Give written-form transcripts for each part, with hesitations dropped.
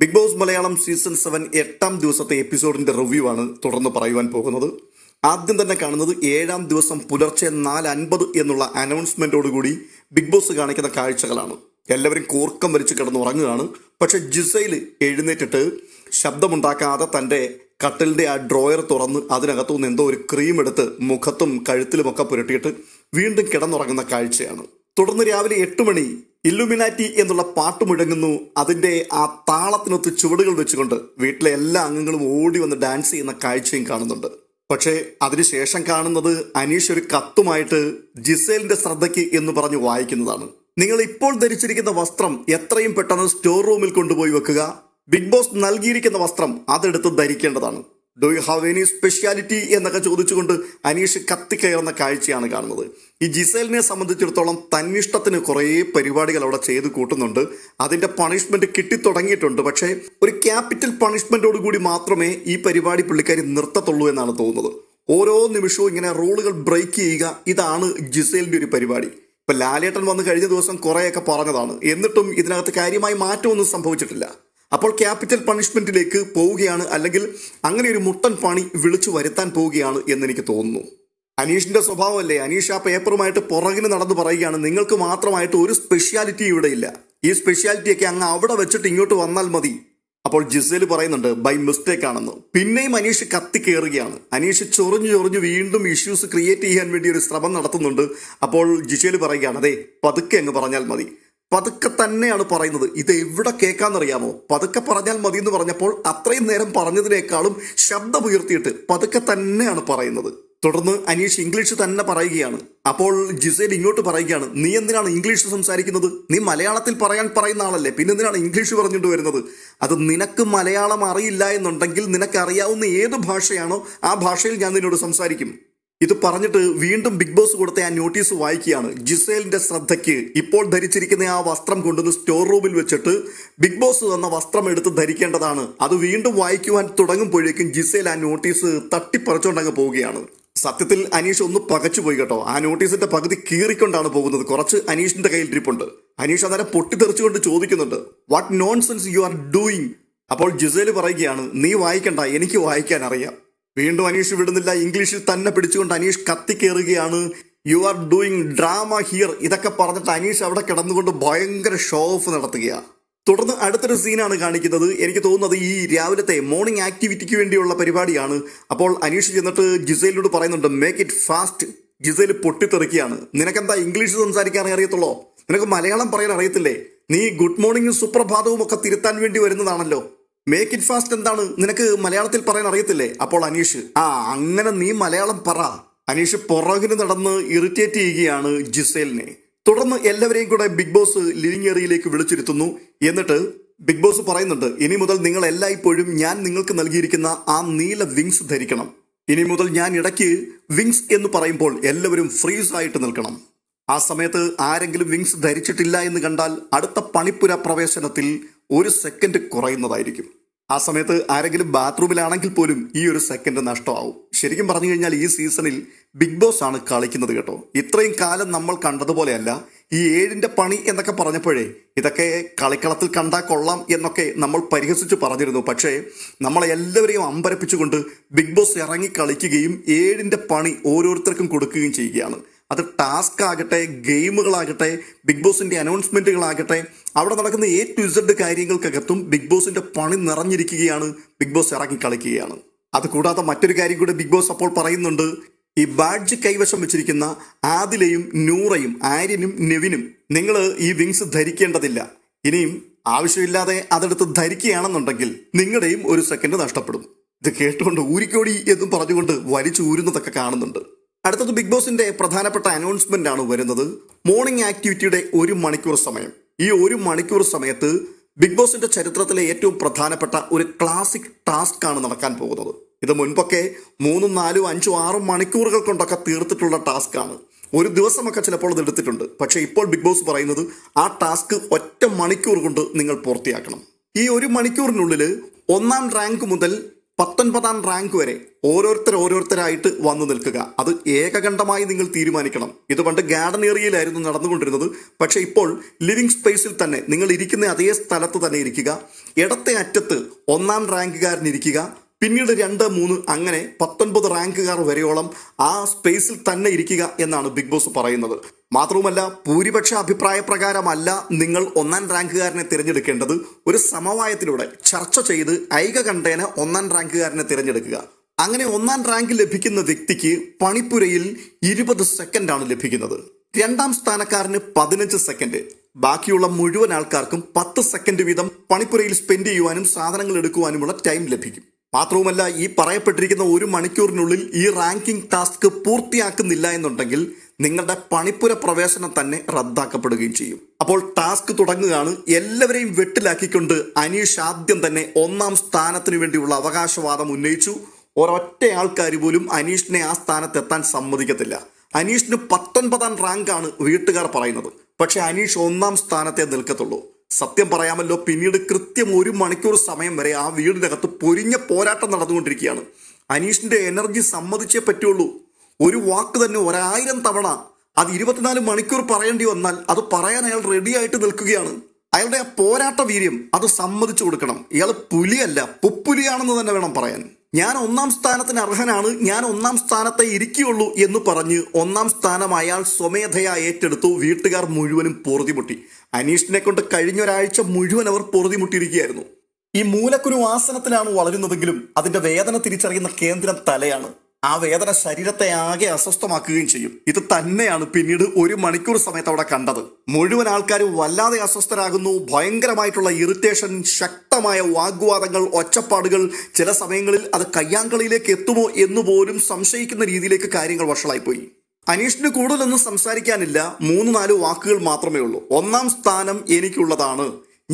Big Boss Malayalam season 7 8ാം ദിവസത്തെ എപ്പിസോഡിന്റെ review ആണ് തുടർന്ന് പറയുവാൻ പോകുന്നത്. ആദ്യം തന്നെ കാണുന്നത് 7ാം ദിവസം പുലർച്ചെ 4:50 എന്നുള്ള അനൗൺസ്മെന്റോടുകൂടി ബിഗ് ബോസ് കാണിക്കുന്ന കാഴ്ചകളാണ്. എല്ലാവരും കൂർക്കം വലിച്ച് കിടന്നുറങ്ങുകയാണ്. പക്ഷെ ജിസൈൽ എഴുന്നേറ്റിട്ട് ശബ്ദമുണ്ടാക്കാതെ തൻ്റെ കട്ടിലിൻ്റെ ആ ഡ്രോയർ തുറന്ന് അതിനകത്തുനിന്ന് എന്തോ ഒരു ക്രീം എടുത്ത് മുഖത്തും കഴുത്തിലുമൊക്കെ പുരട്ടിയിട്ട് വീണ്ടും കിടന്നുറങ്ങുന്ന കാഴ്ചയാണ്. തുടർന്ന് രാവിലെ 8 മണി ഇല്ലുമിനാറ്റി എന്നുള്ള പാട്ട് മുഴങ്ങുന്നു. അതിൻ്റെ ആ താളത്തിനൊത്ത് ചുവടുകൾ വെച്ചുകൊണ്ട് വീട്ടിലെ എല്ലാ അംഗങ്ങളും ഓടി വന്ന് ഡാൻസ് ചെയ്യുന്ന കാഴ്ചയും കാണുന്നുണ്ട്. പക്ഷേ അതിനുശേഷം കാണുന്നത് അനീഷ് ഒരു കത്തുമായിട്ട് ജിസേലിന്റെ ശ്രദ്ധയ്ക്ക് എന്ന് പറഞ്ഞ് വായിക്കുന്നതാണ്. നിങ്ങൾ ഇപ്പോൾ ധരിച്ചിരിക്കുന്ന വസ്ത്രം എത്രയും പെട്ടെന്ന് സ്റ്റോർ റൂമിൽ കൊണ്ടുപോയി വെക്കുക. ബിഗ് ബോസ് നൽകിയിരിക്കുന്ന വസ്ത്രം അതെടുത്ത് ധരിക്കേണ്ടതാണ്. Do you have any speciality എന്നൊക്കെ ചോദിച്ചുകൊണ്ട് അനീഷ് കത്തിക്കയറുന്ന കാഴ്ചയാണ് കാണുന്നത്. ഈ ജിസേലിനെ സംബന്ധിച്ചിടത്തോളം തന്നിഷ്ടത്തിന് കുറേ പരിപാടികൾ അവിടെ ചെയ്ത് കൂട്ടുന്നുണ്ട്. അതിൻ്റെ പണിഷ്മെന്റ് കിട്ടിത്തുടങ്ങിയിട്ടുണ്ട്. പക്ഷേ ഒരു ക്യാപിറ്റൽ പണിഷ്മെന്റോടുകൂടി മാത്രമേ ഈ പരിപാടി പുള്ളിക്കാരി നിർത്തത്തുള്ളൂ എന്നാണ് തോന്നുന്നത്. ഓരോ നിമിഷവും ഇങ്ങനെ റൂളുകൾ ബ്രേക്ക് ചെയ്യുക, ഇതാണ് ജിസേലിന്റെ ഒരു പരിപാടി. ഇപ്പൊ ലാലേട്ടൻ വന്ന് കഴിഞ്ഞ ദിവസം കുറേയൊക്കെ പറഞ്ഞതാണ്. എന്നിട്ടും ഇതിനകത്ത് കാര്യമായി മാറ്റമൊന്നും സംഭവിച്ചിട്ടില്ല. അപ്പോൾ ക്യാപിറ്റൽ പണിഷ്മെന്റിലേക്ക് പോവുകയാണ്, അല്ലെങ്കിൽ അങ്ങനെ ഒരു മുട്ടൻ പണി വിളിച്ചു വരുത്താൻ പോവുകയാണ് എന്നെനിക്ക് തോന്നുന്നു. അനീഷിന്റെ സ്വഭാവമല്ലേ, അനീഷ് ആ പേപ്പറുമായിട്ട് പുറകിന് നടന്ന് പറയുകയാണ്, നിങ്ങൾക്ക് മാത്രമായിട്ട് ഒരു സ്പെഷ്യാലിറ്റി ഇവിടെ ഇല്ല, ഈ സ്പെഷ്യാലിറ്റിയൊക്കെ അങ്ങ് അവിടെ വെച്ചിട്ട് ഇങ്ങോട്ട് വന്നാൽ മതി. അപ്പോൾ ജിസേൽ പറയുന്നുണ്ട് ബൈ മിസ്റ്റേക്ക് ആണെന്ന്. പിന്നെയും അനീഷ് കത്തിക്കേറുകയാണ്. അനീഷ് ചൊറിഞ്ഞു വീണ്ടും ഇഷ്യൂസ് ക്രിയേറ്റ് ചെയ്യാൻ വേണ്ടി ഒരു ശ്രമം നടത്തുന്നുണ്ട്. അപ്പോൾ ജിസേൽ പറയുകയാണ്, അതെ പതുക്കെ അങ്ങ് പറഞ്ഞാൽ മതി. പതുക്കെ തന്നെയാണ് പറയുന്നത്. ഇത് എവിടെ കേൾക്കാന്നറിയാമോ? പതുക്കെ പറഞ്ഞാൽ മതി എന്ന് പറഞ്ഞപ്പോൾ അത്രയും നേരം പറഞ്ഞതിനേക്കാളും ശബ്ദമുയർത്തിയിട്ട് പതുക്കെ തന്നെയാണ് പറയുന്നത്. തുടർന്ന് അനീഷ് ഇംഗ്ലീഷ് തന്നെ പറയുകയാണ്. അപ്പോൾ ജിസേൽ ഇങ്ങോട്ട് പറയുകയാണ്, നീ എന്തിനാണ് ഇംഗ്ലീഷ് സംസാരിക്കുന്നത്? നീ മലയാളത്തിൽ പറയുന്ന ആളല്ലേ, പിന്നെ എന്തിനാണ് ഇംഗ്ലീഷ് പറഞ്ഞിട്ട് വരുന്നത്? അത് നിനക്ക് മലയാളം അറിയില്ല എന്നുണ്ടെങ്കിൽ നിനക്ക് അറിയാവുന്ന ഏത് ഭാഷയാണോ ആ ഭാഷയിൽ ഞാൻ നിന്നോട് സംസാരിക്കും. ഇത് പറഞ്ഞിട്ട് വീണ്ടും ബിഗ് ബോസ് കൊടുത്ത ആ നോട്ടീസ് വായിക്കുകയാണ്. ജിസേലിന്റെ ശ്രദ്ധയ്ക്ക് ഇപ്പോൾ ധരിച്ചിരിക്കുന്ന ആ വസ്ത്രം കൊണ്ടുവന്ന് സ്റ്റോർ റൂമിൽ വെച്ചിട്ട് ബിഗ് ബോസ് തന്ന വസ്ത്രം എടുത്ത് ധരിക്കേണ്ടതാണ്. അത് വീണ്ടും വായിക്കുവാൻ തുടങ്ങുമ്പോഴേക്കും ജിസേൽ ആ നോട്ടീസ് തട്ടിപ്പറിച്ചുകൊണ്ടങ്ങ് പോവുകയാണ്. സത്യത്തിൽ അനീഷ് ഒന്ന് പകച്ചുപോയി കേട്ടോ. ആ നോട്ടീസിന്റെ പകുതി കീറിക്കൊണ്ടാണ് പോകുന്നത്. കുറച്ച് അനീഷിന്റെ കയ്യിൽ ഇരിപ്പുണ്ട്. അനീഷ് അന്നേരം പൊട്ടിത്തെറിച്ചുകൊണ്ട് ചോദിക്കുന്നുണ്ട്, what nonsense you are doing? അപ്പോൾ ജിസേൽ പറയുകയാണ്, നീ വായിക്കണ്ട, എനിക്ക് വായിക്കാൻ അറിയാം. വീണ്ടും അനീഷ് വിടുന്നില്ല. ഇംഗ്ലീഷിൽ തന്നെ പിടിച്ചുകൊണ്ട് അനീഷ് കത്തിക്കേറുകയാണ്. You are doing drama here, ഇതൊക്കെ പറഞ്ഞിട്ട് അനീഷ് അവിടെ കിടന്നുകൊണ്ട് ഭയങ്കര ഷോ ഓഫ് നടത്തുകയാണ്. തുടർന്ന് അടുത്തൊരു സീനാണ് കാണിക്കുന്നത്. എനിക്ക് തോന്നുന്നത് ഈ രാവിലത്തെ മോർണിംഗ് ആക്ടിവിറ്റിക്ക് വേണ്ടിയുള്ള പരിപാടിയാണ്. അപ്പോൾ അനീഷ് ചെന്നിട്ട് ജിസേലിനോട് പറയുന്നുണ്ട്, മേക്ക് ഇറ്റ് ഫാസ്റ്റ്. ജിസേൽ പൊട്ടിത്തെറിക്കുകയാണ്, നിനക്കെന്താ ഇംഗ്ലീഷ് സംസാരിക്കാൻ അറിയത്തുള്ളോ? നിനക്ക് മലയാളം പറയാൻ അറിയത്തില്ലേ? നീ ഗുഡ് മോർണിംഗും സുപ്രഭാതവും ഒക്കെ തിരുത്താൻ വേണ്ടി വരുന്നതാണല്ലോ. മേക്ക് ഇറ്റ് ഫാസ്റ്റ് എന്താണ്, നിനക്ക് മലയാളത്തിൽ പറയാൻ അറിയത്തില്ലേ? അപ്പോൾ അനീഷ്, അങ്ങനെ നീ മലയാളം പറ. അനീഷ് പുറകിന് നടന്ന് ഇറിറ്റേറ്റ് ചെയ്യുകയാണ് ജിസേലിനെ. തുടർന്ന് എല്ലാവരെയും കൂടെ ബിഗ് ബോസ് ലിവിംഗ് ഏരിയയിലേക്ക് വിളിച്ചിരുത്തുന്നു. എന്നിട്ട് ബിഗ് ബോസ് പറയുന്നുണ്ട്, ഇനി മുതൽ നിങ്ങൾ എല്ലായ്പ്പോഴും ഞാൻ നിങ്ങൾക്ക് നൽകിയിരിക്കുന്ന ആ നീല വിങ്സ് ധരിക്കണം. ഇനി മുതൽ ഞാൻ ഇടയ്ക്ക് വിങ്സ് എന്ന് പറയുമ്പോൾ എല്ലാവരും ഫ്രീസ് ആയിട്ട് നിൽക്കണം. ആ സമയത്ത് ആരെങ്കിലും വിങ്സ് ധരിച്ചിട്ടില്ല എന്ന് കണ്ടാൽ അടുത്ത പണിപ്പുര പ്രവേശനത്തിൽ 1 സെക്കൻഡ് കുറയുന്നതായിരിക്കും. ആ സമയത്ത് ആരെങ്കിലും ബാത്റൂമിലാണെങ്കിൽ പോലും ഈ 1 സെക്കൻഡ് നഷ്ടമാവും. ശരിക്കും പറഞ്ഞു കഴിഞ്ഞാൽ ഈ സീസണിൽ ബിഗ് ബോസ് ആണ് കളിക്കുന്നത് കേട്ടോ. ഇത്രയും കാലം നമ്മൾ കണ്ടതുപോലെയല്ല. ഈ 7ന്റെ പണി എന്നൊക്കെ പറഞ്ഞപ്പോഴേ ഇതൊക്കെ കളിക്കളത്തിൽ കണ്ടാൽ കൊള്ളാം എന്നൊക്കെ നമ്മൾ പരിഹസിച്ച് പറഞ്ഞിരുന്നു. പക്ഷേ നമ്മളെ എല്ലാവരെയും അമ്പരപ്പിച്ചുകൊണ്ട് ബിഗ് ബോസ് ഇറങ്ങി കളിക്കുകയും 7ന്റെ പണി ഓരോരുത്തർക്കും കൊടുക്കുകയും ചെയ്യുകയാണ്. അത് ടാസ്ക് ആകട്ടെ, ഗെയിമുകളാകട്ടെ, ബിഗ് ബോസിന്റെ അനൗൺസ്മെന്റുകളാകട്ടെ, അവിടെ നടക്കുന്ന A to Z കാര്യങ്ങൾക്കകത്തും ബിഗ് ബോസിന്റെ പണി നിറഞ്ഞിരിക്കുകയാണ്. ബിഗ് ബോസ് ഇറങ്ങി കളിക്കുകയാണ്. അതുകൂടാതെ മറ്റൊരു കാര്യം കൂടെ ബിഗ് ബോസ് അപ്പോൾ പറയുന്നുണ്ട്. ഈ ബാഡ്ജ് കൈവശം വെച്ചിരിക്കുന്ന ആദിലയും നൂറയും ആര്യനും നെവിനും നിങ്ങൾ ഈ വിങ്സ് ധരിക്കേണ്ടതില്ല. ഇനിയും ആവശ്യമില്ലാതെ അതെടുത്ത് ധരിക്കുകയാണെന്നുണ്ടെങ്കിൽ നിങ്ങളുടെയും 1 സെക്കൻഡ് നഷ്ടപ്പെടും. ഇത് കേട്ടുകൊണ്ട് ഊരിക്കോടി എന്നും പറഞ്ഞുകൊണ്ട് വലിച്ചു ഊരുന്നതൊക്കെ കാണുന്നുണ്ട്. അടുത്തത് ബിഗ് ബോസിന്റെ പ്രധാനപ്പെട്ട അനൗൺസ്മെന്റ് ആണ് വരുന്നത്. മോർണിംഗ് ആക്ടിവിറ്റിയുടെ 1 മണിക്കൂർ സമയം. ഈ 1 മണിക്കൂർ സമയത്ത് ബിഗ് ബോസിന്റെ ചരിത്രത്തിലെ ഏറ്റവും പ്രധാനപ്പെട്ട ഒരു ക്ലാസിക് ടാസ്ക് ആണ് നടക്കാൻ പോകുന്നത്. ഇത് മുൻപൊക്കെ 3, 4, 5, 6 മണിക്കൂറുകൾ കൊണ്ടൊക്കെ തീർത്തിട്ടുള്ള ടാസ്ക് ആണ്. ഒരു ദിവസമൊക്കെ ചിലപ്പോൾ ഇത് എടുത്തിട്ടുണ്ട്. പക്ഷെ ഇപ്പോൾ ബിഗ് ബോസ് പറയുന്നത് ആ ടാസ്ക് 1 മണിക്കൂർ കൊണ്ട് നിങ്ങൾ പൂർത്തിയാക്കണം. ഈ 1 മണിക്കൂറിനുള്ളിൽ 1ാം റാങ്ക് മുതൽ 19ാം റാങ്ക് വരെ ഓരോരുത്തരായിട്ട് വന്നു നിൽക്കുക. അത് ഏകകണ്ഠമായി നിങ്ങൾ തീരുമാനിക്കണം. ഇത് പണ്ട് ഗാർഡൻ ഏരിയയിലായിരുന്നു നടന്നുകൊണ്ടിരുന്നത്. പക്ഷെ ഇപ്പോൾ ലിവിംഗ് സ്പേസിൽ തന്നെ നിങ്ങൾ ഇരിക്കുന്ന അതേ സ്ഥലത്ത് തന്നെ ഇരിക്കുക. ഇടത്തെ അറ്റത്ത് 1ാം റാങ്കുകാരൻ ഇരിക്കുക. പിന്നീട് 2, 3 അങ്ങനെ 19 റാങ്കുകാർ വരെയോളം ആ സ്പേസിൽ തന്നെ ഇരിക്കുക എന്നാണ് ബിഗ് ബോസ് പറയുന്നത്. മാത്രവുമല്ല, ഭൂരിപക്ഷ അഭിപ്രായ പ്രകാരമല്ല നിങ്ങൾ 1ാം റാങ്കുകാരനെ തിരഞ്ഞെടുക്കേണ്ടത്. ഒരു സമവായത്തിലൂടെ ചർച്ച ചെയ്ത് ഐകകണ്ഠേന 1ാം റാങ്കുകാരനെ തിരഞ്ഞെടുക്കുക. അങ്ങനെ 1ാം റാങ്ക് ലഭിക്കുന്ന വ്യക്തിക്ക് പണിപ്പുരയിൽ 20 സെക്കൻഡാണ് ലഭിക്കുന്നത്. 2ാം സ്ഥാനക്കാരന് 15 സെക്കൻഡ്. ബാക്കിയുള്ള മുഴുവൻ ആൾക്കാർക്കും 10 സെക്കൻഡ് വീതം പണിപ്പുരയിൽ സ്പെൻഡ് ചെയ്യുവാനും സാധനങ്ങൾ എടുക്കുവാനുമുള്ള ടൈം ലഭിക്കും. മാത്രവുമല്ല, ഈ പറയപ്പെട്ടിരിക്കുന്ന 1 മണിക്കൂറിനുള്ളിൽ ഈ റാങ്കിംഗ് ടാസ്ക് പൂർത്തിയാക്കുന്നില്ല എന്നുണ്ടെങ്കിൽ നിങ്ങളുടെ പണിപ്പുര പ്രവേശനം തന്നെ റദ്ദാക്കപ്പെടുകയും ചെയ്യും. അപ്പോൾ ടാസ്ക് തുടങ്ങുകയാണ്. എല്ലാവരെയും വെട്ടിലാക്കിക്കൊണ്ട് അനീഷ് ആദ്യം തന്നെ 1ാം സ്ഥാനത്തിന് വേണ്ടിയുള്ള അവകാശവാദം ഉന്നയിച്ചു. ഒരൊറ്റ ആൾക്കാർ പോലും അനീഷിനെ ആ സ്ഥാനത്തെത്താൻ സമ്മതിക്കത്തില്ല. അനീഷിന് 19ാം റാങ്കാണ് വീട്ടുകാർ പറയുന്നത്. പക്ഷെ അനീഷ് 1ാം സ്ഥാനത്തെ നിൽക്കത്തുള്ളൂ. സത്യം പറയാമല്ലോ, പിന്നീട് കൃത്യം 1 മണിക്കൂർ സമയം വരെ ആ വീടിനകത്ത് പൊരിഞ്ഞ പോരാട്ടം നടന്നുകൊണ്ടിരിക്കുകയാണ്. അനീഷിന്റെ എനർജി സമ്മതിച്ചേ പറ്റുള്ളൂ. ഒരു വാക്ക് തന്നെ 1000 തവണ അത് 24 മണിക്കൂർ പറയേണ്ടി വന്നാൽ അത് പറയാൻ അയാൾ റെഡിയായിട്ട് നിൽക്കുകയാണ്. അയാളുടെ ആ പോരാട്ട വീര്യം അത് സമ്മതിച്ചു കൊടുക്കണം. ഇയാൾ പുലിയല്ല, പുപ്പുലിയാണെന്ന് തന്നെ വേണം പറയാൻ. ഞാൻ 1ാം സ്ഥാനത്തിന് അർഹനാണ്, ഞാൻ 1ാം സ്ഥാനത്തെ ഇരിക്കുകയുള്ളൂ എന്ന് പറഞ്ഞ് 1ാം സ്ഥാനം അയാൾ സ്വമേധയാ ഏറ്റെടുത്തു. വീട്ടുകാർ മുഴുവനും പൊറുതിമുട്ടി. അനീഷിനെ കൊണ്ട് കഴിഞ്ഞ ഒരാഴ്ച മുഴുവൻ അവർ പൊറുതിമുട്ടിയിരിക്കുകയായിരുന്നു. ഈ മൂലക്കുരു ആസനത്തിലാണ് വളരുന്നതെങ്കിലും അതിന്റെ വേദന തിരിച്ചറിയുന്ന കേന്ദ്രം തലയാണ്. ആ വേദന ശരീരത്തെ ആകെ അസ്വസ്ഥമാക്കുകയും ചെയ്യും. ഇത് തന്നെയാണ് പിന്നീട് 1 മണിക്കൂർ സമയത്ത് അവിടെ കണ്ടത്. മുഴുവൻ ആൾക്കാരും വല്ലാതെ അസ്വസ്ഥരാകുന്നു. ഭയങ്കരമായിട്ടുള്ള ഇറിറ്റേഷൻ, ശക്തമായ വാഗ്വാദങ്ങൾ, ഒച്ചപ്പാടുകൾ. ചില സമയങ്ങളിൽ അത് കയ്യാങ്കളിയിലേക്ക് എത്തുമോ എന്ന് പോലും സംശയിക്കുന്ന രീതിയിലേക്ക് കാര്യങ്ങൾ വഷളായിപ്പോയി. അനീഷിന് കൂടുതലൊന്നും സംസാരിക്കാനില്ല. 3-4 വാക്കുകൾ മാത്രമേ ഉള്ളൂ. 1ാം സ്ഥാനം എനിക്കുള്ളതാണ്,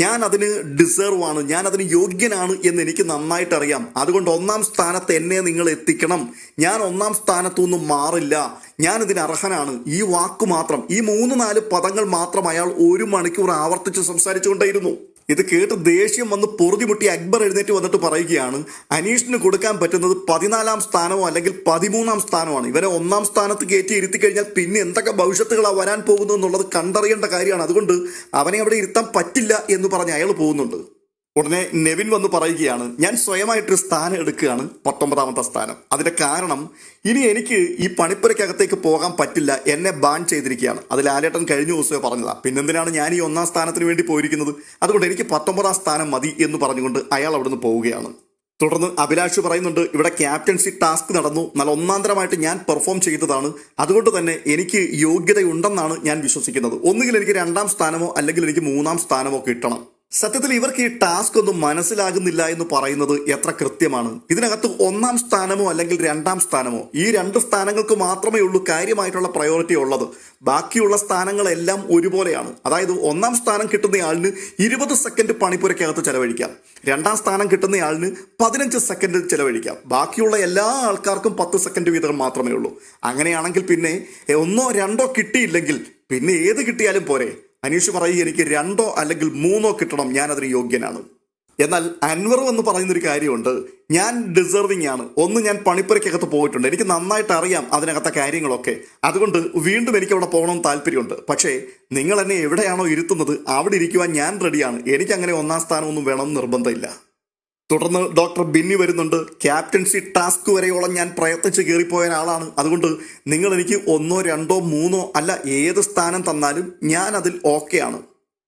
ഞാൻ അതിന് ഡിസേർവ് ആണ്, ഞാൻ അതിന് യോഗ്യനാണ് എന്ന് എനിക്ക് നന്നായിട്ട് അറിയാം. അതുകൊണ്ട് 1ാം സ്ഥാനത്ത് എന്നെ നിങ്ങൾ എത്തിക്കണം. ഞാൻ 1ാം സ്ഥാനത്തുനിന്നും മാറില്ല, ഞാൻ ഇതിന് അർഹനാണ്. ഈ വാക്ക് മാത്രം, ഈ 3-4 പദങ്ങൾ മാത്രം അയാൾ 1 മണിക്കൂർ ആവർത്തിച്ച് സംസാരിച്ചുകൊണ്ടേയിരുന്നു. ഇത് കേട്ട് ദേഷ്യം വന്ന് പൊറുതിമുട്ടി അക്ബർ എഴുന്നേറ്റ് വന്നിട്ട് പറയുകയാണ്, അനീഷിന് കൊടുക്കാൻ പറ്റുന്നത് 14ാം സ്ഥാനമോ അല്ലെങ്കിൽ 13ാം സ്ഥാനമാണ്. ഇവരെ 1ാം സ്ഥാനത്ത് കയറ്റി ഇരുത്തി കഴിഞ്ഞാൽ പിന്നെ എന്തൊക്കെ ഭവിഷ്യത്തുകളാണ് വരാൻ പോകുന്നത് എന്നുള്ളത് കണ്ടറിയേണ്ട കാര്യമാണ്. അതുകൊണ്ട് അവനെ അവിടെ ഇരുത്താൻ പറ്റില്ല എന്ന് പറഞ്ഞ് അയാൾ പോകുന്നുണ്ട്. ഉടനെ നെവിൻ വന്ന് പറയുകയാണ്, ഞാൻ സ്വയമായിട്ടൊരു സ്ഥാനം എടുക്കുകയാണ്, 19ാമത്തെ സ്ഥാനം. അതിന്റെ കാരണം ഇനി എനിക്ക് ഈ പണിപ്പുരയ്ക്കകത്തേക്ക് പോകാൻ പറ്റില്ല, എന്നെ ബാൻ ചെയ്തിരിക്കുകയാണ്. അത് ലാലേട്ടൻ കഴിഞ്ഞ ദിവസമേ പറഞ്ഞതാ. പിന്നെന്തിനാണ് ഞാൻ ഈ 1ാം സ്ഥാനത്തിന് വേണ്ടി പോയിരിക്കുന്നത്? അതുകൊണ്ട് എനിക്ക് 19ാം സ്ഥാനം മതി എന്ന് പറഞ്ഞുകൊണ്ട് അയാൾ അവിടുന്ന് പോവുകയാണ്. തുടർന്ന് അഭിലാഷ് പറയുന്നുണ്ട്, ഇവിടെ ക്യാപ്റ്റൻസി ടാസ്ക് നടന്നു, നല്ല ഒന്നാന്തരമായിട്ട് ഞാൻ പെർഫോം ചെയ്തതാണ്, അതുകൊണ്ട് തന്നെ എനിക്ക് യോഗ്യതയുണ്ടെന്നാണ് ഞാൻ വിശ്വസിക്കുന്നത്. ഒന്നുകിൽ എനിക്ക് 2ാം സ്ഥാനമോ അല്ലെങ്കിൽ എനിക്ക് 3ാം സ്ഥാനമോ കിട്ടണം. സത്യത്തിൽ ഇവർക്ക് ഈ ടാസ്ക് ഒന്നും മനസ്സിലാകുന്നില്ല എന്ന് പറയുന്നത് എത്ര കൃത്യമാണ്. ഇതിനകത്ത് 1ാം സ്ഥാനമോ അല്ലെങ്കിൽ 2ാം സ്ഥാനമോ, ഈ 2 സ്ഥാനങ്ങൾക്ക് മാത്രമേ ഉള്ളൂ കാര്യമായിട്ടുള്ള പ്രയോറിറ്റി ഉള്ളത്. ബാക്കിയുള്ള സ്ഥാനങ്ങളെല്ലാം ഒരുപോലെയാണ്. അതായത് 1ാം സ്ഥാനം കിട്ടുന്നയാളിന് 20 സെക്കൻഡ് പണിപ്പുരയ്ക്കകത്ത് ചെലവഴിക്കാം, 2ാം സ്ഥാനം കിട്ടുന്നയാളിന് 15 സെക്കൻഡ് ചെലവഴിക്കാം. ബാക്കിയുള്ള എല്ലാ ആൾക്കാർക്കും 10 സെക്കൻഡ് വീതം മാത്രമേ ഉള്ളൂ. അങ്ങനെയാണെങ്കിൽ പിന്നെ 1ഓ 2ഓ കിട്ടിയില്ലെങ്കിൽ പിന്നെ ഏത് കിട്ടിയാലും പോരെ. അനീഷ് പറയുക, എനിക്ക് 2ഓ അല്ലെങ്കിൽ 3ഓ കിട്ടണം, ഞാൻ അതിന് യോഗ്യനാണ്. എന്നാൽ അൻവർ എന്ന് പറയുന്നൊരു കാര്യമുണ്ട്, ഞാൻ ഡിസേർവിംഗ് ആണ്. ഞാൻ പണിപ്പുരയ്ക്കകത്ത് പോയിട്ടുണ്ട്, എനിക്ക് നന്നായിട്ട് അറിയാം അതിനകത്തെ കാര്യങ്ങളൊക്കെ. അതുകൊണ്ട് വീണ്ടും എനിക്ക് അവിടെ പോകണമെന്ന് താല്പര്യമുണ്ട്. പക്ഷേ നിങ്ങൾ എന്നെ എവിടെയാണോ ഇരുത്തുന്നത് അവിടെ ഇരിക്കുവാൻ ഞാൻ റെഡിയാണ്. എനിക്കങ്ങനെ 1ാം സ്ഥാനമൊന്നും വേണമെന്ന് നിർബന്ധമില്ല. തുടർന്ന് ഡോക്ടർ ബിന്നി വരുന്നുണ്ട്. ക്യാപ്റ്റൻസി ടാസ്ക് വരെയോളം ഞാൻ പ്രയത്നിച്ച് കയറിപ്പോയ ആളാണ്. അതുകൊണ്ട് നിങ്ങൾ എനിക്ക് 1ഓ 2ഓ 3ഓ അല്ല ഏത് സ്ഥാനം തന്നാലും ഞാൻ അതിൽ ഓക്കെയാണ്.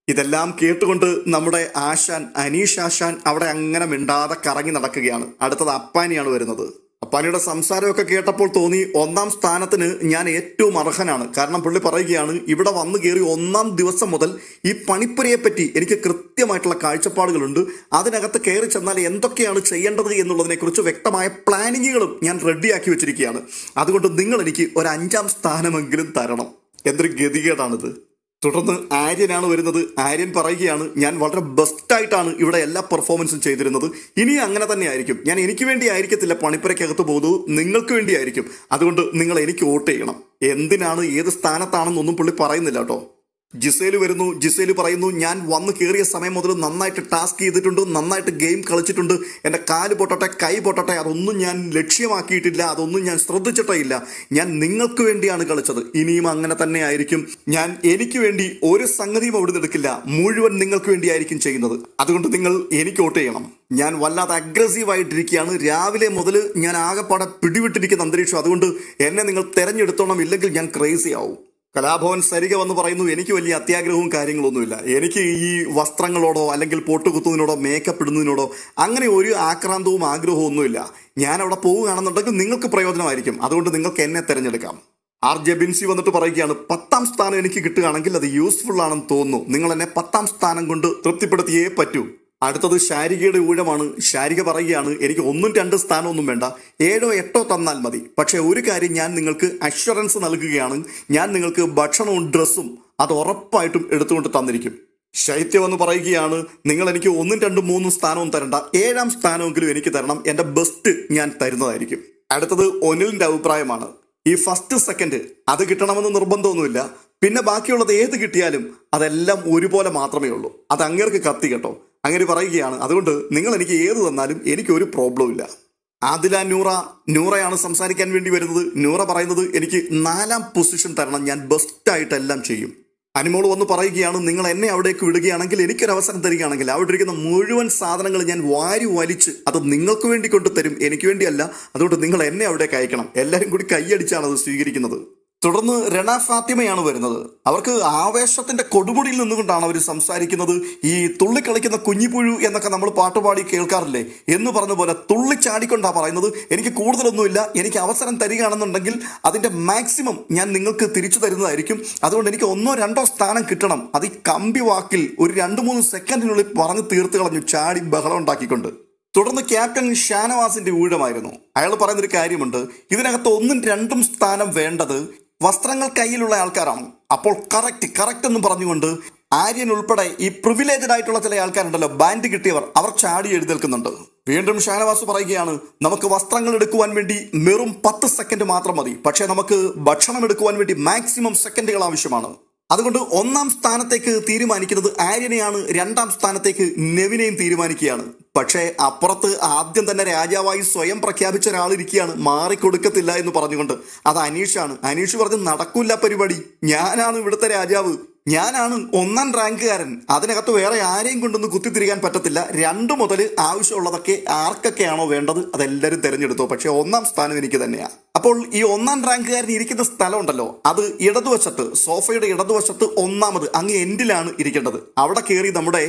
ഇതെല്ലാം കേട്ടുകൊണ്ട് നമ്മുടെ ആശാൻ, അനീഷ് ആശാൻ അവിടെ അങ്ങനെ മിണ്ടാതെ കറങ്ങി നടക്കുകയാണ്. അടുത്തത് അപ്പാനിയാണ് വരുന്നത്. അപ്പാനിയുടെ സംസാരമൊക്കെ കേട്ടപ്പോൾ തോന്നി 1ാം സ്ഥാനത്തിന് ഞാൻ ഏറ്റവും അർഹനാണ്. കാരണം പുള്ളി പറയുകയാണ്, ഇവിടെ വന്നു കയറി 1ാം ദിവസം മുതൽ ഈ പണിപ്പുരയെ പറ്റി എനിക്ക് കൃത്യമായിട്ടുള്ള കാഴ്ചപ്പാടുകളുണ്ട്. അതിനകത്ത് കയറി ചെന്നാൽ എന്തൊക്കെയാണ് ചെയ്യേണ്ടത് എന്നുള്ളതിനെക്കുറിച്ച് വ്യക്തമായ പ്ലാനിങ്ങുകളും ഞാൻ റെഡിയാക്കി വെച്ചിരിക്കുകയാണ്. അതുകൊണ്ട് നിങ്ങൾ എനിക്ക് ഒരു 5ാം സ്ഥാനമെങ്കിലും തരണം. എന്തൊരു ഗതികേടാണിത്. തുടർന്ന് ആര്യനാണ് വരുന്നത്. ആര്യൻ പറയുകയാണ്, ഞാൻ വളരെ ബെസ്റ്റായിട്ടാണ് ഇവിടെ എല്ലാ പെർഫോമൻസും ചെയ്തിരുന്നത്, ഇനി അങ്ങനെ തന്നെ ആയിരിക്കും. ഞാൻ എനിക്ക് വേണ്ടി ആയിരിക്കത്തില്ല പണിപ്പുരയ്ക്കകത്ത് പോകുന്നത്, നിങ്ങൾക്ക് വേണ്ടി ആയിരിക്കും. അതുകൊണ്ട് നിങ്ങൾ എനിക്ക് വോട്ട് ചെയ്യണം. എന്തിനാണ്, ഏത് സ്ഥാനത്താണെന്നൊന്നും പുള്ളി പറയുന്നില്ല കേട്ടോ. ജിസേല് വരുന്നു. ജിസേല് പറയുന്നു, ഞാൻ വന്ന് കയറിയ സമയം മുതൽ നന്നായിട്ട് ടാസ്ക് ചെയ്തിട്ടുണ്ട്, നന്നായിട്ട് ഗെയിം കളിച്ചിട്ടുണ്ട്, എൻ്റെ കാല് പൊട്ടട്ടെ കൈ പൊട്ടട്ടെ അതൊന്നും ഞാൻ ലക്ഷ്യമാക്കിയിട്ടില്ല, അതൊന്നും ഞാൻ ശ്രദ്ധിച്ചിട്ടേ ഇല്ല, ഞാൻ നിങ്ങൾക്ക് വേണ്ടിയാണ് കളിച്ചത്, ഇനിയും അങ്ങനെ തന്നെ ആയിരിക്കും, ഞാൻ എനിക്ക് വേണ്ടി ഒരു സംഗതിയും അവിടെ എടുക്കില്ല, മുഴുവൻ നിങ്ങൾക്ക് വേണ്ടിയായിരിക്കും ചെയ്യുന്നത്, അതുകൊണ്ട് നിങ്ങൾ എനിക്ക് വോട്ട് ചെയ്യണം. ഞാൻ വല്ലാതെ അഗ്രസീവായിട്ടിരിക്കുകയാണ്, രാവിലെ മുതൽ ഞാൻ ആകെപ്പാടെ പിടിവിട്ടിരിക്കുന്ന അന്തരീക്ഷം, അതുകൊണ്ട് എന്നെ നിങ്ങൾ തെരഞ്ഞെടുത്തോണം, ഇല്ലെങ്കിൽ ഞാൻ ക്രേസി ആവും. കലാഭവൻ സരിക വന്ന് പറയുന്നു, എനിക്ക് വലിയ അത്യാഗ്രഹവും കാര്യങ്ങളൊന്നുമില്ല, എനിക്ക് ഈ വസ്ത്രങ്ങളോടോ അല്ലെങ്കിൽ പൊട്ടുകുത്തുന്നതിനോടോ മേക്കപ്പ് ഇടുന്നതിനോടോ അങ്ങനെ ഒരു ആക്രാന്തവും ആഗ്രഹവും ഒന്നുമില്ല, ഞാൻ അവിടെ പോവുകയാണെന്നുണ്ടെങ്കിൽ നിങ്ങൾക്ക് പ്രയോജനമായിരിക്കും, അതുകൊണ്ട് നിങ്ങൾക്ക് എന്നെ തിരഞ്ഞെടുക്കാം. RJ ബിൻസി വന്നിട്ട് പറയുകയാണ്, 10ാം സ്ഥാനം എനിക്ക് കിട്ടുകയാണെങ്കിൽ അത് യൂസ്ഫുൾ ആണെന്ന് തോന്നുന്നു, നിങ്ങൾ എന്നെ 10ാം സ്ഥാനം കൊണ്ട് തൃപ്തിപ്പെടുത്തിയേ പറ്റൂ. അടുത്തത് ശാരികയുടെ ഊഴമാണ്. ശാരിക പറയുകയാണ്, എനിക്ക് 1-2 സ്ഥാനമൊന്നും വേണ്ട, 7-8 തന്നാൽ മതി, പക്ഷെ ഒരു കാര്യം ഞാൻ നിങ്ങൾക്ക് അഷ്വറൻസ് നൽകുകയാണ്, ഞാൻ നിങ്ങൾക്ക് ഭക്ഷണവും ഡ്രസ്സും അത് ഉറപ്പായിട്ടും എടുത്തുകൊണ്ട് തന്നിരിക്കും. ശൈത്യം എന്ന് പറയുകയാണ്, നിങ്ങൾ എനിക്ക് 1-2-3 സ്ഥാനവും തരണ്ട, 7ാം സ്ഥാനമെങ്കിലും എനിക്ക് തരണം, എൻ്റെ ബെസ്റ്റ് ഞാൻ തരുന്നതായിരിക്കും. അടുത്തത് ഒനിലിന്റെ അഭിപ്രായമാണ്. ഈ ഫസ്റ്റ് സെക്കൻഡ് അത് കിട്ടണമെന്ന് നിർബന്ധമൊന്നുമില്ല, പിന്നെ ബാക്കിയുള്ളത് ഏത് കിട്ടിയാലും അതെല്ലാം ഒരുപോലെ മാത്രമേ ഉള്ളൂ, അത് അങ്ങേർക്ക് കത്തി കേട്ടോ. അങ്ങനെ പറയുകയാണ്, അതുകൊണ്ട് നിങ്ങൾ എനിക്ക് ഏത് തന്നാലും എനിക്കൊരു പ്രോബ്ലം ഇല്ല. ആദില നൂറയാണ് സംസാരിക്കാൻ വേണ്ടി വരുന്നത്. നൂറ പറയുന്നത്, എനിക്ക് 4ാം പൊസിഷൻ തരണം, ഞാൻ ബെസ്റ്റായിട്ടെല്ലാം ചെയ്യും. അനിമോൾ വന്ന് പറയുകയാണ്, നിങ്ങൾ എന്നെ അവിടേക്ക് വിടുകയാണെങ്കിൽ, എനിക്കൊരവസരം തരികയാണെങ്കിൽ അവിടെ ഇരിക്കുന്ന മുഴുവൻ സാധനങ്ങൾ ഞാൻ വാരി വലിച്ച് അത് നിങ്ങൾക്ക് വേണ്ടി കൊണ്ടു തരും, എനിക്ക് വേണ്ടിയല്ല, അതുകൊണ്ട് നിങ്ങൾ എന്നെ അവിടേക്ക് അയക്കണം. എല്ലാവരും കൂടി കൈയടിച്ചാണ് അത് സ്വീകരിക്കുന്നത്. തുടർന്ന് റെന ഫാത്തിമയാണ് വരുന്നത്. അവർക്ക് ആവേശത്തിന്റെ കൊടുമുടിയിൽ നിന്നുകൊണ്ടാണ് അവർ സംസാരിക്കുന്നത്. ഈ തുള്ളിക്കളിക്കുന്ന കുഞ്ഞിപ്പുഴു എന്നൊക്കെ നമ്മൾ പാട്ടുപാടി കേൾക്കാറില്ലേ എന്ന് പറഞ്ഞ പോലെ തുള്ളിച്ചാടിക്കൊണ്ടാണ് പറയുന്നത്, എനിക്ക് കൂടുതലൊന്നുമില്ല, എനിക്ക് അവസരം തരികയാണെന്നുണ്ടെങ്കിൽ അതിന്റെ മാക്സിമം ഞാൻ നിങ്ങൾക്ക് തിരിച്ചു തരുന്നതായിരിക്കും, അതുകൊണ്ട് എനിക്ക് 1-2 സ്ഥാനം കിട്ടണം. അത് ഈ കമ്പി വാക്കിൽ ഒരു 2-3 സെക്കൻഡിനുള്ളിൽ പറഞ്ഞു തീർത്ത് കളഞ്ഞു, ചാടി ബഹളം ഉണ്ടാക്കിക്കൊണ്ട്. തുടർന്ന് ക്യാപ്റ്റൻ ഷാനവാസിന്റെ ഊഴമായിരുന്നു. അയാൾ പറയുന്നൊരു കാര്യമുണ്ട്, ഇതിനകത്ത് 1-2 സ്ഥാനം വേണ്ടത് വസ്ത്രങ്ങൾ കയ്യിലുള്ള ആൾക്കാരാണ്. അപ്പോൾ കറക്റ്റ് എന്ന് പറഞ്ഞുകൊണ്ട് ആര്യൻ ഉൾപ്പെടെ ഈ പ്രിവിലേജഡ് ആയിട്ടുള്ള ചില ആൾക്കാരുണ്ടല്ലോ, ബാൻഡ് കിട്ടിയവർ, അവർ ചാടി എഴുന്നേൽക്കുന്നുണ്ട്. വീണ്ടും ഷാനവാസ് പറയുകയാണ്, നമുക്ക് വസ്ത്രങ്ങൾ എടുക്കുവാൻ വേണ്ടി വെറും 10 സെക്കൻഡ് മാത്രം മതി, പക്ഷേ നമുക്ക് ഭക്ഷണം എടുക്കുവാൻ വേണ്ടി മാക്സിമം സെക്കൻഡുകൾ ആവശ്യമാണ്. അതുകൊണ്ട് 1ാം സ്ഥാനത്തേക്ക് തീരുമാനിക്കുന്നത് ആര്യനെയാണ്, 2ാം സ്ഥാനത്തേക്ക് നെവിനെയും തീരുമാനിക്കുകയാണ്. പക്ഷേ അപ്പുറത്ത് ആദ്യം തന്നെ രാജാവായി സ്വയം പ്രഖ്യാപിച്ച ഒരാളിരിക്കുകയാണ്, മാറിക്കൊടുക്കത്തില്ല എന്ന് പറഞ്ഞുകൊണ്ട്. അത് അനീഷാണ്. അനീഷ് പറഞ്ഞ്, നടക്കില്ല പരിപാടി, ഞാനാണ് ഇവിടുത്തെ രാജാവ്, ഞാനാണ് 1ാം റാങ്കുകാരൻ, അതിനകത്ത് വേറെ ആരെയും കൊണ്ടൊന്ന് കുത്തിത്തിരിക്കാൻ പറ്റത്തില്ല, 2 മുതൽ ആവശ്യമുള്ളതൊക്കെ ആർക്കൊക്കെയാണോ വേണ്ടത് അതെല്ലാവരും തിരഞ്ഞെടുത്തോ, പക്ഷെ 1ാം സ്ഥാനം എനിക്ക് തന്നെയാണ്. അപ്പോൾ ഈ 1ാം റാങ്കുകാരൻ ഇരിക്കുന്ന സ്ഥലം ഉണ്ടല്ലോ, അത് ഇടതുവശത്ത്, സോഫയുടെ ഇടതുവശത്ത് 1ാമത് അങ്ങ് എൻഡിലാണ് ഇരിക്കേണ്ടത്. അവിടെ കയറി നമ്മുടെ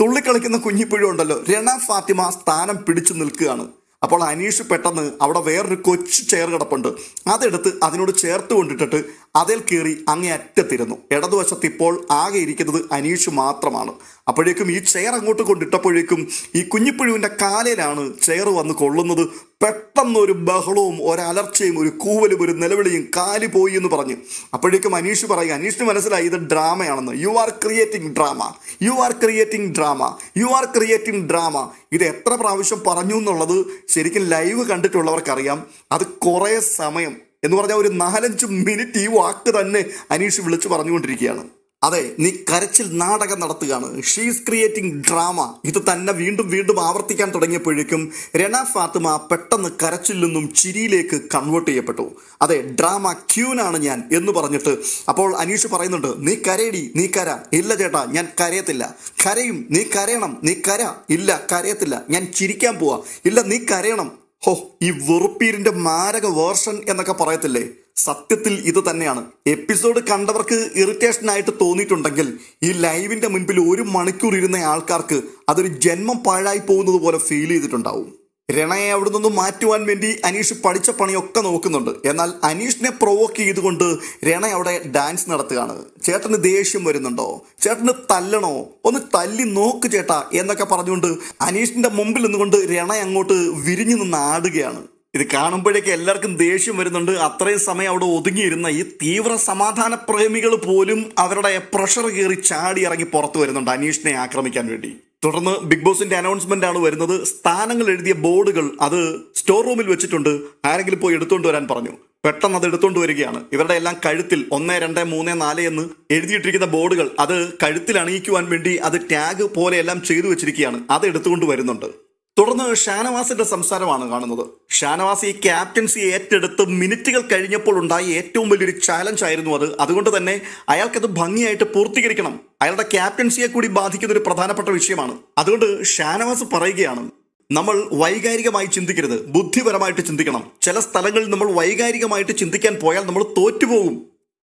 തുള്ളിക്കളിക്കുന്ന കുഞ്ഞിപ്പുഴ ഉണ്ടല്ലോ, റെന ഫാത്തിമ സ്ഥാനം പിടിച്ചു നിൽക്കുകയാണ്. അപ്പോൾ അനീഷ് പെട്ടെന്ന് അവിടെ വേറൊരു കൊച്ചു ചെയർ കിടപ്പുണ്ട്, അതെടുത്ത് അതിനോട് ചേർത്ത് കൊണ്ടിട്ടിട്ട് അതിൽ കയറി അങ്ങേ അറ്റത്തിരുന്നു. ഇടതുവശത്ത് ഇപ്പോൾ ആകെ ഇരിക്കുന്നത് അനീഷ് മാത്രമാണ്. അപ്പോഴേക്കും ഈ ചെയർ അങ്ങോട്ട് കൊണ്ടിട്ടപ്പോഴേക്കും ഈ കുഞ്ഞിപ്പുഴുവിൻ്റെ കാലയിലാണ് ചെയർ വന്ന് കൊള്ളുന്നത്. പെട്ടെന്നൊരു ബഹളവും ഒരലർച്ചയും ഒരു കൂവലും ഒരു നിലവിളിയും, കാല് പോയി എന്ന് പറഞ്ഞ്. അപ്പോഴേക്കും അനീഷ് പറയുക, അനീഷിന് മനസ്സിലായി ഇത് ഡ്രാമയാണെന്ന്. You are creating drama, you are creating drama, you are creating drama. ഇത് എത്ര പ്രാവശ്യം പറഞ്ഞു എന്നുള്ളത് ശരിക്കും ലൈവ് കണ്ടിട്ടുള്ളവർക്കറിയാം. അത് കുറേ സമയം എന്ന് പറഞ്ഞാൽ ഒരു 4-5 മിനിറ്റ് ഈ വാക്ക് തന്നെ അനീഷ് വിളിച്ചു പറഞ്ഞുകൊണ്ടിരിക്കുകയാണ്. അതെ, നീ കരച്ചിൽ നാടകം നടത്തുകയാണ്, ഷീസ് ക്രിയേറ്റിംഗ് ഡ്രാമ. ഇത് തന്നെ വീണ്ടും വീണ്ടും ആവർത്തിക്കാൻ തുടങ്ങിയപ്പോഴേക്കും റെന ഫാത്തിമ പെട്ടെന്ന് കരച്ചിൽ നിന്നും ചിരിയിലേക്ക് കൺവേർട്ട് ചെയ്യപ്പെട്ടു. അതെ, ഡ്രാമ ക്യൂനാണ് ഞാൻ എന്ന് പറഞ്ഞിട്ട് അപ്പോൾ അനീഷ് പറയുന്നുണ്ട്, നീ കരയടി, നീ കര. ഇല്ല ചേട്ടാ, ഞാൻ കരയത്തില്ല. കരയും, നീ കരയണം, നീ കര. ഇല്ല, കരയത്തില്ല, ഞാൻ ചിരിക്കാൻ പോവാ. ഇല്ല, നീ കരയണം. ഹോ, ഈ വെറുപ്പീരിന്റെ മാരക വേർഷൻ എന്നൊക്കെ പറയത്തില്ലേ, സത്യത്തിൽ ഇത് തന്നെയാണ്. എപ്പിസോഡ് കണ്ടവർക്ക് ഇറിറ്റേഷൻ ആയിട്ട് തോന്നിയിട്ടുണ്ടെങ്കിൽ ഈ ലൈവിന്റെ മുൻപിൽ 1 മണിക്കൂർ ഇരുന്ന ആൾക്കാർക്ക് അതൊരു ജന്മം പാഴായി പോകുന്നത് പോലെ ഫീൽ ചെയ്തിട്ടുണ്ടാവും. രണയെ അവിടെ നിന്നും മാറ്റുവാൻ വേണ്ടി അനീഷ് പഠിച്ച പണിയൊക്കെ നോക്കുന്നുണ്ട്. എന്നാൽ അനീഷിനെ പ്രൊവോക്ക് ചെയ്തുകൊണ്ട് രണ അവിടെ ഡാൻസ് നടത്തുകയാണ്. ചേട്ടന് ദേഷ്യം വരുന്നുണ്ടോ, ചേട്ടന് തല്ലണോ, ഒന്ന് തല്ലി നോക്ക് ചേട്ടാ എന്നൊക്കെ പറഞ്ഞുകൊണ്ട് അനീഷിന്റെ മുമ്പിൽ നിന്നുകൊണ്ട് രണ അങ്ങോട്ട് വിരിഞ്ഞു നിന്ന് ആടുകയാണ്. ഇത് കാണുമ്പോഴേക്ക് എല്ലാവർക്കും ദേഷ്യം വരുന്നുണ്ട്. അത്രയും സമയം അവിടെ ഒതുങ്ങിയിരുന്ന ഈ തീവ്ര സമാധാന പ്രേമികൾ പോലും അവരുടെ പ്രഷർ കയറി ചാടി ഇറങ്ങി പുറത്തു വരുന്നുണ്ട് അനീഷിനെ ആക്രമിക്കാൻ വേണ്ടി. തുടർന്ന് ബിഗ് ബോസിന്റെ അനൗൺസ്മെന്റ് ആണ് വരുന്നത്. സ്ഥാനങ്ങൾ എഴുതിയ ബോർഡുകൾ അത് സ്റ്റോർ റൂമിൽ വെച്ചിട്ടുണ്ട്, ആരെങ്കിലും പോയി എടുത്തുകൊണ്ട് വരാൻ പറഞ്ഞു. പെട്ടെന്ന് അത് എടുത്തുകൊണ്ട് വരികയാണ്. ഇവരുടെ എല്ലാം കഴുത്തിൽ 1, 2, 3, 4 എന്ന് എഴുതിയിട്ടിരിക്കുന്ന ബോർഡുകൾ അത് കഴുത്തിൽ അണിയിക്കുവാൻ വേണ്ടി അത് ടാഗ് പോലെയെല്ലാം ചെയ്തു വെച്ചിരിക്കുകയാണ്. അത് എടുത്തുകൊണ്ട് വരുന്നുണ്ട്. തുടർന്ന് ഷാനവാസിന്റെ സംസാരമാണ് കാണുന്നത്. ഷാനവാസ് ഈ ക്യാപ്റ്റൻസി ഏറ്റെടുത്ത് മിനിറ്റുകൾ കഴിഞ്ഞപ്പോൾ ഉണ്ടായ ഏറ്റവും വലിയൊരു ചാലഞ്ച് ആയിരുന്നു അത്. അതുകൊണ്ട് തന്നെ അയാൾക്കത് ഭംഗിയായിട്ട് പൂർത്തീകരിക്കണം. അയാളുടെ ക്യാപ്റ്റൻസിയെ കൂടി ബാധിക്കുന്ന ഒരു പ്രധാനപ്പെട്ട വിഷയമാണ്. അതുകൊണ്ട് ഷാനവാസ് പറയുകയാണ്, നമ്മൾ വൈകാരികമായി ചിന്തിക്കരുത്, ബുദ്ധിപരമായിട്ട് ചിന്തിക്കണം. ചില സ്ഥലങ്ങളിൽ നമ്മൾ വൈകാരികമായിട്ട് ചിന്തിക്കാൻ പോയാൽ നമ്മൾ തോറ്റുപോകും.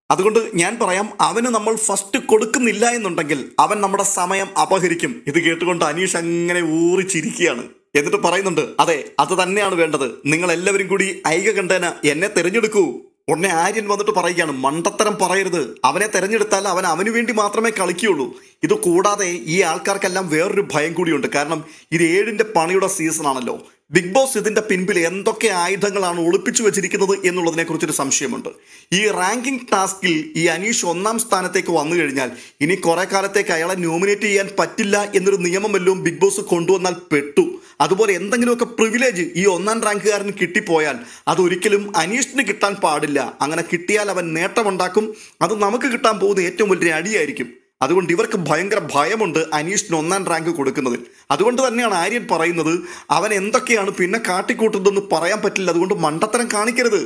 അതുകൊണ്ട് ഞാൻ പറയാം, അവന് നമ്മൾ ഫസ്റ്റ് കൊടുക്കുന്നില്ല എന്നുണ്ടെങ്കിൽ അവൻ നമ്മുടെ സമയം അപഹരിക്കും. ഇത് കേട്ടുകൊണ്ട് അനീഷ് അങ്ങനെ ഊറിച്ചിരിക്കുകയാണ്. എന്നിട്ട് പറയുന്നുണ്ട്, അതെ, അത് തന്നെയാണ് വേണ്ടത്. നിങ്ങൾ എല്ലാവരും കൂടി ഐകകണ്ഠേന എന്നെ തിരഞ്ഞെടുക്കൂ. ഉടനെ ആര്യൻ വന്നിട്ട് പറയുകയാണ്, മണ്ടത്തരം പറയരുത്. അവനെ തെരഞ്ഞെടുത്താൽ അവൻ അവന് വേണ്ടി മാത്രമേ കളിക്കുകയുള്ളൂ. ഇത് കൂടാതെ ഈ ആൾക്കാർക്കെല്ലാം വേറൊരു ഭയം കൂടിയുണ്ട്. കാരണം ഇത് 7ന്റെ പണിയുടെ സീസൺ ആണല്ലോ. ബിഗ് ബോസ് ഇതിന്റെ പിൻപിൽ എന്തൊക്കെ ആയുധങ്ങളാണ് ഒളിപ്പിച്ചു വെച്ചിരിക്കുന്നത് എന്നുള്ളതിനെ കുറിച്ചൊരു സംശയമുണ്ട്. ഈ റാങ്കിംഗ് ടാസ്കിൽ ഈ അനീഷ് 1ാം സ്ഥാനത്തേക്ക് വന്നു കഴിഞ്ഞാൽ ഇനി കുറെ കാലത്തേക്ക് അയാളെ നോമിനേറ്റ് ചെയ്യാൻ പറ്റില്ല എന്നൊരു നിയമമെല്ലാം ബിഗ് ബോസ് കൊണ്ടുവന്നാൽ പെട്ടു. അതുപോലെ എന്തെങ്കിലുമൊക്കെ പ്രിവിലേജ് ഈ 1ാം റാങ്കുകാരന് കിട്ടിപ്പോയാൽ അതൊരിക്കലും അനീഷിന് കിട്ടാൻ പാടില്ല. അങ്ങനെ കിട്ടിയാൽ അവൻ നേട്ടമുണ്ടാക്കും. അത് നമുക്ക് കിട്ടാൻ പോകുന്ന ഏറ്റവും വലിയ അടിയായിരിക്കും. അതുകൊണ്ട് ഇവർക്ക് ഭയങ്കര ഭയമുണ്ട് അനീഷിന് 1ാം റാങ്ക് കൊടുക്കുന്നതിൽ. അതുകൊണ്ട് തന്നെയാണ് ആര്യൻ പറയുന്നത്, അവൻ എന്തൊക്കെയാണ് പിന്നെ കാട്ടിക്കൂട്ടുന്നതെന്ന് പറയാൻ പറ്റില്ല, അതുകൊണ്ട് മണ്ടത്തരം കാണിക്കരുത്.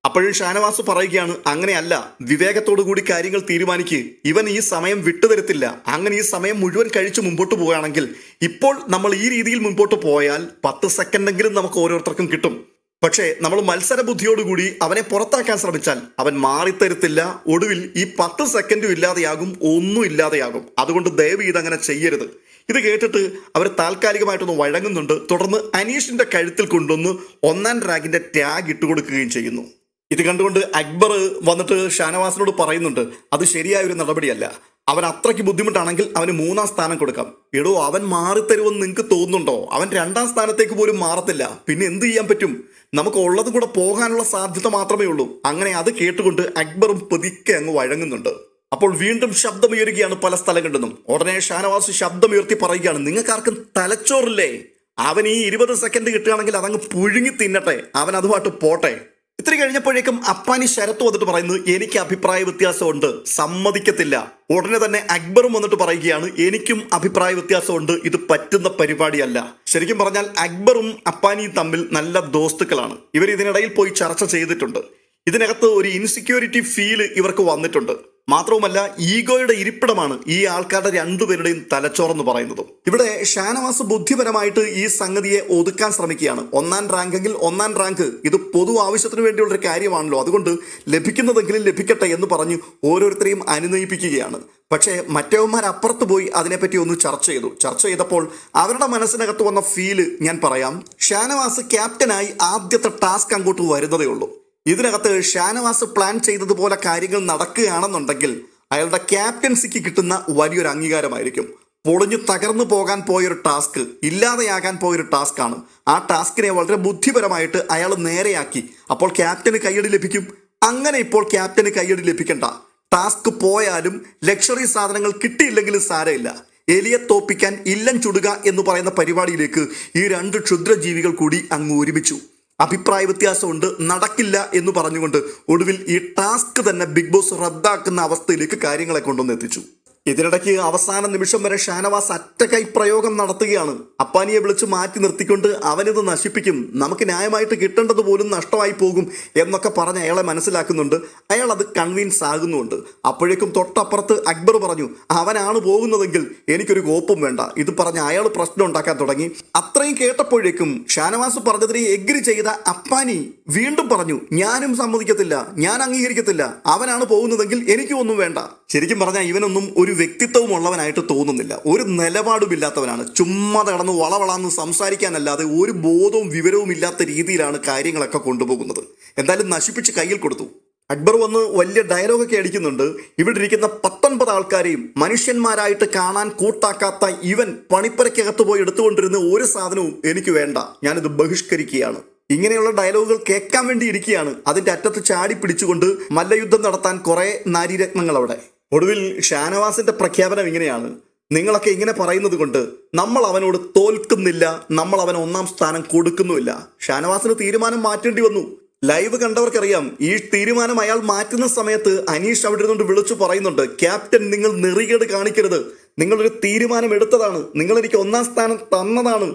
അപ്പോഴും ഷാനവാസ് പറയുകയാണ്, അങ്ങനെയല്ല, വിവേകത്തോടു കൂടി കാര്യങ്ങൾ തീരുമാനിക്കുക. ഇവൻ ഈ സമയം വിട്ടുതരത്തില്ല. അങ്ങനെ ഈ സമയം മുഴുവൻ കഴിച്ച് മുമ്പോട്ട് പോവുകയാണെങ്കിൽ ഇപ്പോൾ നമ്മൾ ഈ രീതിയിൽ മുമ്പോട്ട് പോയാൽ 10 സെക്കൻഡെങ്കിലും നമുക്ക് ഓരോരുത്തർക്കും കിട്ടും. പക്ഷേ നമ്മൾ മത്സര ബുദ്ധിയോടുകൂടി അവനെ പുറത്താക്കാൻ ശ്രമിച്ചാൽ അവൻ മാറിത്തരത്തില്ല. ഒടുവിൽ ഈ 10 സെക്കൻഡും ഇല്ലാതെയാകും, ഒന്നും ഇല്ലാതെയാകും. അതുകൊണ്ട് ദയവ് ഇതങ്ങനെ ചെയ്യരുത്. ഇത് കേട്ടിട്ട് അവർ താൽക്കാലികമായിട്ടൊന്ന് വഴങ്ങുന്നുണ്ട്. തുടർന്ന് അനീഷിന്റെ കഴുത്തിൽ കൊണ്ടുവന്ന് 1ാം റാങ്കിന്റെ ടാഗ് ഇട്ടുകൊടുക്കുകയും ചെയ്യുന്നു. ഇത് കണ്ടുകൊണ്ട് അക്ബർ വന്നിട്ട് ഷാനവാസിനോട് പറയുന്നുണ്ട്, അത് ശരിയായ ഒരു നടപടിയല്ല. അവൻ അത്രയ്ക്ക് ബുദ്ധിമുട്ടാണെങ്കിൽ അവന് 3ാം സ്ഥാനം കൊടുക്കാം. എടോ, അവൻ മാറിത്തരുമെന്ന് നിങ്ങൾക്ക് തോന്നുന്നുണ്ടോ? അവൻ 2ാം സ്ഥാനത്തേക്ക് പോലും മാറത്തില്ല. പിന്നെ എന്ത് ചെയ്യാൻ പറ്റും? നമുക്ക് ഉള്ളത് കൂടെ പോകാനുള്ള സാധ്യത മാത്രമേ ഉള്ളൂ. അങ്ങനെ അത് കേട്ടുകൊണ്ട് അക്ബറും പതുക്കെ അങ്ങ് വഴങ്ങുന്നുണ്ട്. അപ്പോൾ വീണ്ടും ശബ്ദമുയരുകയാണ് പല സ്ഥലങ്ങളിൽ നിന്നും. ഉടനെ ഷാനവാസ് ശബ്ദമുയർത്തി പറയുകയാണ്, നിങ്ങൾക്കാർക്കും തലച്ചോറില്ലേ? അവൻ ഈ 20 സെക്കൻഡ് കിട്ടുകയാണെങ്കിൽ അതങ്ങ് പുഴുങ്ങി തിന്നട്ടെ, അവൻ അതുമായിട്ട് പോട്ടെ. ഇത്തിരി കഴിഞ്ഞപ്പോഴേക്കും അപ്പാനി ശരത്ത് വന്നിട്ട് പറയുന്നു, എനിക്ക് അഭിപ്രായ വ്യത്യാസമുണ്ട്, സമ്മതിക്കത്തില്ല. ഉടനെ തന്നെ അക്ബറും വന്നിട്ട് പറയുകയാണ്, എനിക്കും അഭിപ്രായ വ്യത്യാസമുണ്ട്, ഇത് പറ്റുന്ന പരിപാടിയല്ല. ശരിക്കും പറഞ്ഞാൽ അക്ബറും അപ്പാനിയും തമ്മിൽ നല്ല ദോസ്തുക്കളാണ്. ഇവർ ഇതിനിടയിൽ പോയി ചർച്ച ചെയ്തിട്ടുണ്ട്. ഇതിനകത്ത് ഒരു ഇൻസെക്യൂരിറ്റി ഫീൽ ഇവർക്ക് വന്നിട്ടുണ്ട്. മാത്രവുമല്ല, ഈഗോയുടെ ഇരിപ്പിടമാണ് ഈ ആൾക്കാരുടെ രണ്ടുപേരുടെയും തലച്ചോറെന്ന് പറയുന്നത്. ഇവിടെ ഷാനവാസ് ബുദ്ധിപരമായിട്ട് ഈ സംഗതിയെ ഒതുക്കാൻ ശ്രമിക്കുകയാണ്. 1ാം റാങ്കെങ്കിൽ 1ാം റാങ്ക്, ഇത് പൊതു ആവശ്യത്തിന് വേണ്ടിയുള്ളൊരു കാര്യമാണല്ലോ, അതുകൊണ്ട് ലഭിക്കുന്നതെങ്കിലും ലഭിക്കട്ടെ എന്ന് പറഞ്ഞ് ഓരോരുത്തരെയും അനുനയിപ്പിക്കുകയാണ്. പക്ഷേ മറ്റവന്മാർ അപ്പുറത്ത് പോയി അതിനെപ്പറ്റി ഒന്ന് ചർച്ച ചെയ്തപ്പോൾ അവരുടെ മനസ്സിനകത്ത് വന്ന ഫീല് ഞാൻ പറയാം. ഷാനവാസ് ക്യാപ്റ്റനായി ആദ്യത്തെ ടാസ്ക് അങ്ങോട്ട് വരുന്നതേ ഉള്ളൂ. ഇതിനകത്ത് ഷാനവാസ് പ്ലാൻ ചെയ്തതുപോലെ കാര്യങ്ങൾ നടക്കുകയാണെന്നുണ്ടെങ്കിൽ അയാളുടെ ക്യാപ്റ്റൻസിക്ക് കിട്ടുന്ന വലിയൊരു അംഗീകാരമായിരിക്കും. പൊളിഞ്ഞു തകർന്നു പോകാൻ പോയൊരു ടാസ്ക്, ഇല്ലാതെയാകാൻ പോയൊരു ടാസ്ക്കാണ്. ആ ടാസ്കിനെ വളരെ ബുദ്ധിപരമായിട്ട് അയാൾ നേരെയാക്കി. അപ്പോൾ ക്യാപ്റ്റന് കയ്യടി ലഭിക്കും. അങ്ങനെ ഇപ്പോൾ ക്യാപ്റ്റന് കയ്യടി ലഭിക്കണ്ട. ടാസ്ക് പോയാലും ലക്ഷറി സാധനങ്ങൾ കിട്ടിയില്ലെങ്കിലും സാരമില്ല. എലിയെ തോപ്പിക്കാൻ ഇല്ലം ചുടുക എന്ന് പറയുന്ന പരിപാടിയിലേക്ക് ഈ 2 ക്ഷുദ്രജീവികൾ കൂടി അങ്ങ് ഒരുമിച്ചു. അഭിപ്രായ വ്യത്യാസമുണ്ട്, നടക്കില്ല എന്ന് പറഞ്ഞുകൊണ്ട് ഒടുവിൽ ഈ ടാസ്ക് തന്നെ ബിഗ് ബോസ് റദ്ദാക്കുന്ന അവസ്ഥയിലേക്ക് കാര്യങ്ങളെ കൊണ്ടുവന്ന് എത്തിച്ചു. ഇതിനിടയ്ക്ക് അവസാന നിമിഷം വരെ ഷാനവാസ് അറ്റകൈ പ്രയോഗം നടത്തുകയാണ്. അപ്പാനിയെ വിളിച്ച് മാറ്റി നിർത്തിക്കൊണ്ട് അവനിത് നശിപ്പിക്കും, നമുക്ക് ന്യായമായിട്ട് കിട്ടേണ്ടത് പോലും നഷ്ടമായി പോകും എന്നൊക്കെ പറഞ്ഞ് അയാളെ മനസ്സിലാക്കുന്നുണ്ട്. അയാൾ അത് കൺവിൻസ് ആകുന്നുണ്ട്. അപ്പോഴേക്കും തൊട്ടപ്പുറത്ത് അക്ബർ പറഞ്ഞു, അവനാണ് പോകുന്നതെങ്കിൽ എനിക്കൊരു കോപ്പും വേണ്ട. ഇത് പറഞ്ഞ് അയാൾ പ്രശ്നം ഉണ്ടാക്കാൻ തുടങ്ങി. അത്രയും കേട്ടപ്പോഴേക്കും ഷാനവാസ് പറഞ്ഞതിനെ എഗ്രി ചെയ്ത അപ്പാനി വീണ്ടും പറഞ്ഞു, ഞാനും സമ്മതിക്കത്തില്ല, ഞാൻ അംഗീകരിക്കത്തില്ല, അവനാണ് പോകുന്നതെങ്കിൽ എനിക്കും ഒന്നും വേണ്ട. ശരിക്കും പറഞ്ഞാൽ ഇവനൊന്നും ഒരു വ്യക്തിത്വവും ഉള്ളവനായിട്ട് തോന്നുന്നില്ല. ഒരു നിലപാടുമില്ലാത്തവനാണ്. ചുമ്മാ കടന്ന് വളവളാന്ന് സംസാരിക്കാനല്ലാതെ ഒരു ബോധവും വിവരവും ഇല്ലാത്ത രീതിയിലാണ് കാര്യങ്ങളൊക്കെ കൊണ്ടുപോകുന്നത്. എന്തായാലും നശിപ്പിച്ച് കയ്യിൽ കൊടുത്തു. അക്ബർ വന്ന് വലിയ ഡയലോഗൊക്കെ അടിക്കുന്നുണ്ട്. ഇവിടെ ഇരിക്കുന്ന 19 ആൾക്കാരെയും മനുഷ്യന്മാരായിട്ട് കാണാൻ കൂട്ടാക്കാത്ത ഇവൻ പണിപ്പരക്കകത്ത് പോയി എടുത്തുകൊണ്ടിരുന്ന ഒരു സാധനവും എനിക്ക് വേണ്ട, ഞാനിത് ബഹിഷ്കരിക്കുകയാണ്. ഇങ്ങനെയുള്ള ഡയലോഗുകൾ കേൾക്കാൻ വേണ്ടി ഇരിക്കുകയാണ്. അതിന്റെ അറ്റത്ത് ചാടി പിടിച്ചുകൊണ്ട് മല്ലയുദ്ധം നടത്താൻ കുറെ നാരീരത്നങ്ങൾ അവിടെ. ഒടുവിൽ ഷാനവാസിന്റെ പ്രഖ്യാപനം ഇങ്ങനെയാണ്, നിങ്ങളൊക്കെ ഇങ്ങനെ പറയുന്നത് കൊണ്ട് നമ്മൾ അവനോട് തോൽക്കുന്നില്ല, നമ്മൾ അവന് 1ാം സ്ഥാനം കൊടുക്കുന്നുമില്ല. ഷാനവാസിന് തീരുമാനം മാറ്റേണ്ടി വന്നു. ലൈവ് കണ്ടവർക്കറിയാം ഈ തീരുമാനം അയാൾ മാറ്റുന്ന സമയത്ത് അനീഷ് അവിടെ ഇരുന്നുകൊണ്ട് വിളിച്ചു പറയുന്നുണ്ട്, ക്യാപ്റ്റൻ നിങ്ങൾ നെറികേട് കാണിക്കരുത്, നിങ്ങളൊരു തീരുമാനം എടുത്തതാണ്, നിങ്ങൾ എനിക്ക് 1-ാം സ്ഥാനം തന്നതാണ്,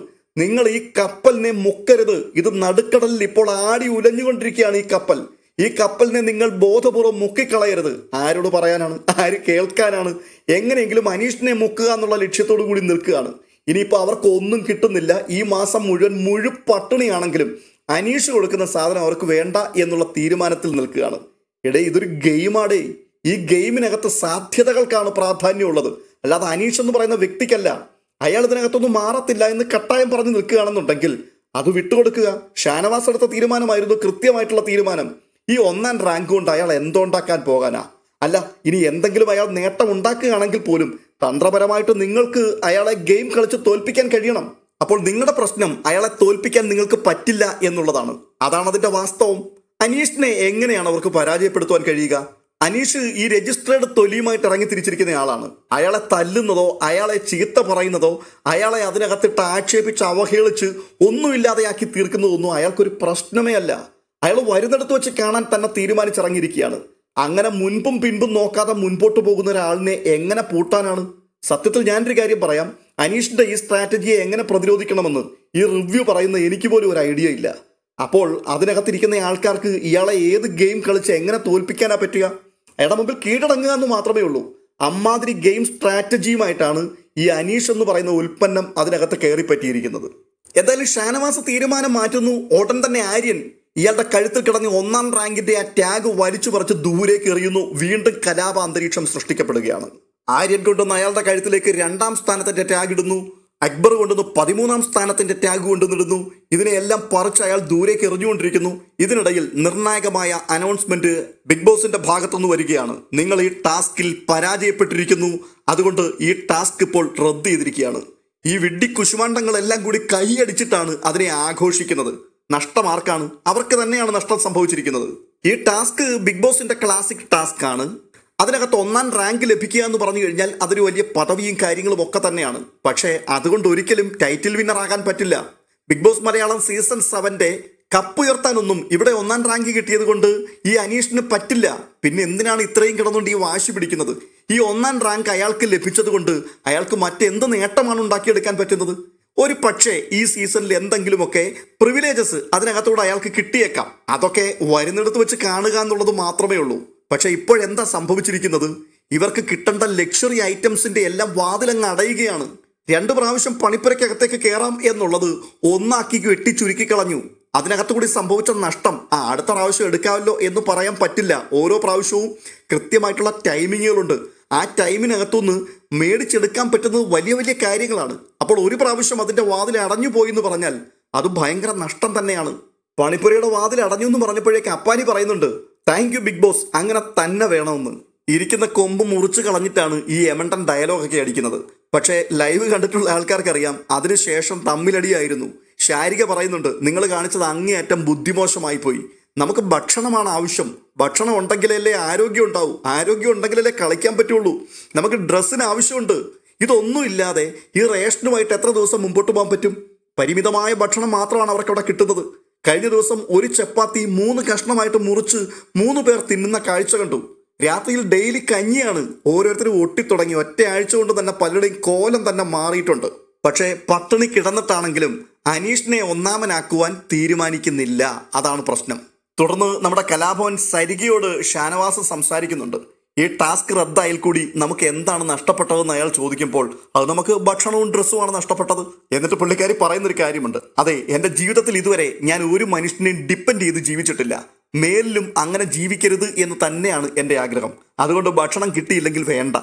നിങ്ങൾ ഈ കപ്പലിനെ മുക്കരുത്, ഇത് നടുക്കടലിൽ ഇപ്പോൾ ആടി ഉലഞ്ഞുകൊണ്ടിരിക്കുകയാണ് ഈ കപ്പലിനെ നിങ്ങൾ ബോധപൂർവ്വം മുക്കിക്കളയരുത്. ആരോട് പറയാനാണ്, ആര് കേൾക്കാനാണ്? എങ്ങനെയെങ്കിലും അനീഷിനെ മുക്കുക എന്നുള്ള ലക്ഷ്യത്തോടു കൂടി നിൽക്കുകയാണ്. ഇനിയിപ്പോൾ അവർക്ക് ഒന്നും കിട്ടുന്നില്ല, ഈ മാസം മുഴുവൻ പട്ടിണിയാണെങ്കിലും അനീഷ് കൊടുക്കുന്ന സാധനം അവർക്ക് വേണ്ട എന്നുള്ള തീരുമാനത്തിൽ നിൽക്കുകയാണ്. ഇതൊരു ഗെയിമാടേ, ഈ ഗെയിമിനകത്ത് സാധ്യതകൾക്കാണ് പ്രാധാന്യമുള്ളത്, അല്ലാതെ അനീഷ് എന്ന് പറയുന്ന വ്യക്തിക്കല്ല. അയാൾ ഇതിനകത്തൊന്നും മാറത്തില്ല എന്ന് കട്ടായം പറഞ്ഞു നിൽക്കുകയാണെന്നുണ്ടെങ്കിൽ അത് വിട്ടുകൊടുക്കുക. ഷാനവാസ് എടുത്ത തീരുമാനമായിരുന്നു കൃത്യമായിട്ടുള്ള തീരുമാനം. ഈ 1-ാം റാങ്ക് കൊണ്ട് അയാൾ എന്തുണ്ടാക്കാൻ പോകാനാ? അല്ല, ഇനി എന്തെങ്കിലും അയാൾ നേട്ടം ഉണ്ടാക്കുകയാണെങ്കിൽ പോലും തന്ത്രപരമായിട്ട് നിങ്ങൾക്ക് അയാളെ ഗെയിം കളിച്ച് തോൽപ്പിക്കാൻ കഴിയണം. അപ്പോൾ നിങ്ങളുടെ പ്രശ്നം അയാളെ തോൽപ്പിക്കാൻ നിങ്ങൾക്ക് പറ്റില്ല എന്നുള്ളതാണ്. അതാണ് അതിന്റെ വാസ്തവം. അനീഷിനെ എങ്ങനെയാണ് അവർക്ക് പരാജയപ്പെടുത്തുവാൻ കഴിയുക? അനീഷ് ഈ രജിസ്ട്രേഡ് തൊലിയുമായിട്ട് ഇറങ്ങി തിരിച്ചിരിക്കുന്ന ആളാണ്. അയാളെ തല്ലുന്നതോ അയാളെ ചീത്ത പറയുന്നതോ അയാളെ അതിനകത്തിട്ട് ആക്ഷേപിച്ച് അവഹേളിച്ച് ഒന്നുമില്ലാതെയാക്കി തീർക്കുന്നതൊന്നും അയാൾക്കൊരു പ്രശ്നമേ അല്ല. അയാൾ വരുന്നിടത്ത് വെച്ച് കാണാൻ തന്നെ തീരുമാനിച്ചിറങ്ങിയിരിക്കുകയാണ്. അങ്ങനെ മുൻപും പിൻപും നോക്കാതെ മുൻപോട്ട് പോകുന്ന ഒരാളിനെ എങ്ങനെ പൂട്ടാനാണ്? സത്യത്തിൽ ഞാനൊരു കാര്യം പറയാം, അനീഷിന്റെ ഈ സ്ട്രാറ്റജിയെ എങ്ങനെ പ്രതിരോധിക്കണമെന്ന് ഈ റിവ്യൂ പറയുന്ന എനിക്ക് പോലും ഒരു ഐഡിയ ഇല്ല. അപ്പോൾ അതിനകത്തിരിക്കുന്ന ആൾക്കാർക്ക് ഇയാളെ ഏത് ഗെയിം കളിച്ച് എങ്ങനെ തോൽപ്പിക്കാനാ പറ്റുക? അയാളുടെ മുമ്പിൽ കീഴടങ്ങുക എന്ന് മാത്രമേ ഉള്ളൂ. അമ്മാതിരി ഗെയിം സ്ട്രാറ്റജിയുമായിട്ടാണ് ഈ അനീഷ് എന്ന് പറയുന്ന ഉൽപ്പന്നം അതിനകത്ത് കയറി പറ്റിയിരിക്കുന്നത്. എന്തായാലും ഷാനവാസ് തീരുമാനം മാറ്റുന്നു. ഉടൻ തന്നെ ആര്യൻ ഇയാളുടെ കഴുത്തിൽ കിടന്ന് 1-ാം റാങ്കിന്റെ ആ ടാഗ് വലിച്ചു പറിച്ച് ദൂരേക്ക് എറിയുന്നു. വീണ്ടും കലാപ അന്തരീക്ഷം സൃഷ്ടിക്കപ്പെടുകയാണ്. ആര്യൻ കൊണ്ടുവന്ന് അയാളുടെ കഴുത്തിലേക്ക് 2-ാം സ്ഥാനത്തിന്റെ ടാഗ് ഇടുന്നു. അക്ബർ കൊണ്ടുവന്ന് 13-ാം സ്ഥാനത്തിന്റെ ടാഗ് കൊണ്ടുവന്നിടുന്നു. ഇതിനെയെല്ലാം പറിച്ച് അയാൾ ദൂരേക്ക് എറിഞ്ഞുകൊണ്ടിരിക്കുന്നു. ഇതിനിടയിൽ നിർണായകമായ അനൗൺസ്മെന്റ് ബിഗ് ബോസിന്റെ ഭാഗത്തുനിന്ന് വരികയാണ്. നിങ്ങൾ ഈ ടാസ്കിൽ പരാജയപ്പെട്ടിരിക്കുന്നു, അതുകൊണ്ട് ഈ ടാസ്ക് ഇപ്പോൾ റദ്ദ് ചെയ്തിരിക്കുകയാണ്. ഈ വിഡ്ഢി കുശുമാണ്ടങ്ങളെല്ലാം കൂടി കൈയടിച്ചിട്ടാണ് അതിനെ ആഘോഷിക്കുന്നത്. നഷ്ടം ആർക്കാണ്? അവർക്ക് തന്നെയാണ് നഷ്ടം സംഭവിച്ചിരിക്കുന്നത്. ഈ ടാസ്ക് ബിഗ് ബോസിന്റെ ക്ലാസിക് ടാസ്ക് ആണ്. അതിനകത്ത് 1-ാം റാങ്ക് ലഭിക്കുക എന്ന് പറഞ്ഞു കഴിഞ്ഞാൽ അതൊരു വലിയ പദവിയും കാര്യങ്ങളും ഒക്കെ തന്നെയാണ്. പക്ഷേ അതുകൊണ്ട് ഒരിക്കലും ടൈറ്റിൽ വിന്നർ ആകാൻ പറ്റില്ല. Big Boss Malayalam season 7 cup ഉയർത്താനൊന്നും ഇവിടെ 1-ാം റാങ്ക് കിട്ടിയത് കൊണ്ട് ഈ അനീഷിന് പറ്റില്ല. പിന്നെ എന്തിനാണ് ഇത്രയും കിടന്നുകൊണ്ട് ഈ വാശി പിടിക്കുന്നത്? ഈ 1-ാം റാങ്ക് അയാൾക്ക് ലഭിച്ചത് കൊണ്ട് അയാൾക്ക് മറ്റെന്ത് നേട്ടമാണ് ഉണ്ടാക്കിയെടുക്കാൻ പറ്റുന്നത്? ഒരു പക്ഷേ ഈ സീസണിൽ എന്തെങ്കിലുമൊക്കെ പ്രിവിലേജസ് അതിനകത്തൂടെ അയാൾക്ക് കിട്ടിയേക്കാം. അതൊക്കെ വരുന്നിടത്ത് വെച്ച് കാണുക എന്നുള്ളത് മാത്രമേ ഉള്ളൂ. പക്ഷെ ഇപ്പോഴെന്താ സംഭവിച്ചിരിക്കുന്നത്? ഇവർക്ക് കിട്ടേണ്ട ലക്ഷറി ഐറ്റംസിന്റെ എല്ലാം വാതിലങ്ങ് അടയുകയാണ്. 2 പ്രാവശ്യം പണിപ്പുരയ്ക്കകത്തേക്ക് കയറാം എന്നുള്ളത് ഒന്നാക്കി വെട്ടിച്ചുരുക്കി കളഞ്ഞു. അതിനകത്തുകൂടി സംഭവിച്ച നഷ്ടം അടുത്ത പ്രാവശ്യം എടുക്കാമല്ലോ എന്ന് പറയാൻ പറ്റില്ല. ഓരോ പ്രാവശ്യവും കൃത്യമായിട്ടുള്ള ടൈമിങ്ങുകളുണ്ട്. ആ ടൈമിനകത്തുനിന്ന് മേടിച്ചെടുക്കാൻ പറ്റുന്നത് വലിയ വലിയ കാര്യങ്ങളാണ്. അപ്പോൾ ഒരു പ്രാവശ്യം അതിന്റെ വാതിൽ അടഞ്ഞു പോയി എന്ന് പറഞ്ഞാൽ അത് ഭയങ്കര നഷ്ടം തന്നെയാണ്. പണിപ്പുരയുടെ വാതിൽ അടഞ്ഞു എന്ന് പറഞ്ഞപ്പോഴേക്ക് അപ്പാനി പറയുന്നുണ്ട്, താങ്ക് യു ബിഗ് ബോസ്, അങ്ങനെ തന്നെ വേണമെന്ന്. ഇരിക്കുന്ന കൊമ്പ് മുറിച്ച് കളഞ്ഞിട്ടാണ് ഈ എമണ്ടൻ ഡയലോഗൊക്കെ അടിക്കുന്നത്. പക്ഷേ ലൈവ് കണ്ടിട്ടുള്ള ആൾക്കാർക്കറിയാം അതിനുശേഷം തമ്മിലടിയായിരുന്നു. ശാരിക പറയുന്നുണ്ട്, നിങ്ങൾ കാണിച്ചത് അങ്ങേയറ്റം ബുദ്ധിമോശമായി പോയി. നമുക്ക് ഭക്ഷണമാണ് ആവശ്യം. ഭക്ഷണം ഉണ്ടെങ്കിലല്ലേ ആരോഗ്യം ഉണ്ടാവും. ആരോഗ്യം ഉണ്ടെങ്കിലല്ലേ കളിക്കാൻ പറ്റുള്ളൂ. നമുക്ക് ഡ്രസ്സിന് ആവശ്യമുണ്ട്. ഇതൊന്നുമില്ലാതെ ഈ റേഷനുമായിട്ട് എത്ര ദിവസം മുമ്പോട്ട് പോകാൻ പറ്റും? പരിമിതമായ ഭക്ഷണം മാത്രമാണ് അവർക്കവിടെ കിട്ടുന്നത്. കഴിഞ്ഞ ദിവസം ഒരു ചപ്പാത്തി 3 കഷ്ണമായിട്ട് മുറിച്ച് 3 പേർ തിന്നുന്ന കാഴ്ച കണ്ടു. രാത്രിയിൽ ഡെയിലി കഞ്ഞിയാണ്. ഓരോരുത്തരും ഒട്ടിത്തുടങ്ങി. ഒറ്റയാഴ്ച കൊണ്ട് തന്നെ പലരുടെയും കോലം തന്നെ മാറിയിട്ടുണ്ട്. പക്ഷേ പട്ടിണി കിടന്നിട്ടാണെങ്കിലും അനീഷിനെ 1-ാമനാക്കുവാൻ തീരുമാനിക്കുന്നില്ല. അതാണ് പ്രശ്നം. തുടർന്ന് നമ്മുടെ കലാഭവൻ സരികയോട് ഷാനവാസ് സംസാരിക്കുന്നുണ്ട്. ഈ ടാസ്ക് റദ്ദായാൽ കൂടി നമുക്ക് എന്താണ് നഷ്ടപ്പെട്ടതെന്ന് അയാൾ ചോദിക്കുമ്പോൾ അത് നമുക്ക് ഭക്ഷണവും ഡ്രസ്സുമാണ് നഷ്ടപ്പെട്ടത്. എന്നിട്ട് പുള്ളിക്കാരി പറയുന്നൊരു കാര്യമുണ്ട്, അതെ, എൻ്റെ ജീവിതത്തിൽ ഇതുവരെ ഞാൻ ഒരു മനുഷ്യനെയും ഡിപ്പെൻഡ് ചെയ്ത് ജീവിച്ചിട്ടില്ല. മേലിലും അങ്ങനെ ജീവിക്കരുത് എന്ന് തന്നെയാണ് എൻ്റെ ആഗ്രഹം. അതുകൊണ്ട് ഭക്ഷണം കിട്ടിയില്ലെങ്കിൽ വേണ്ട.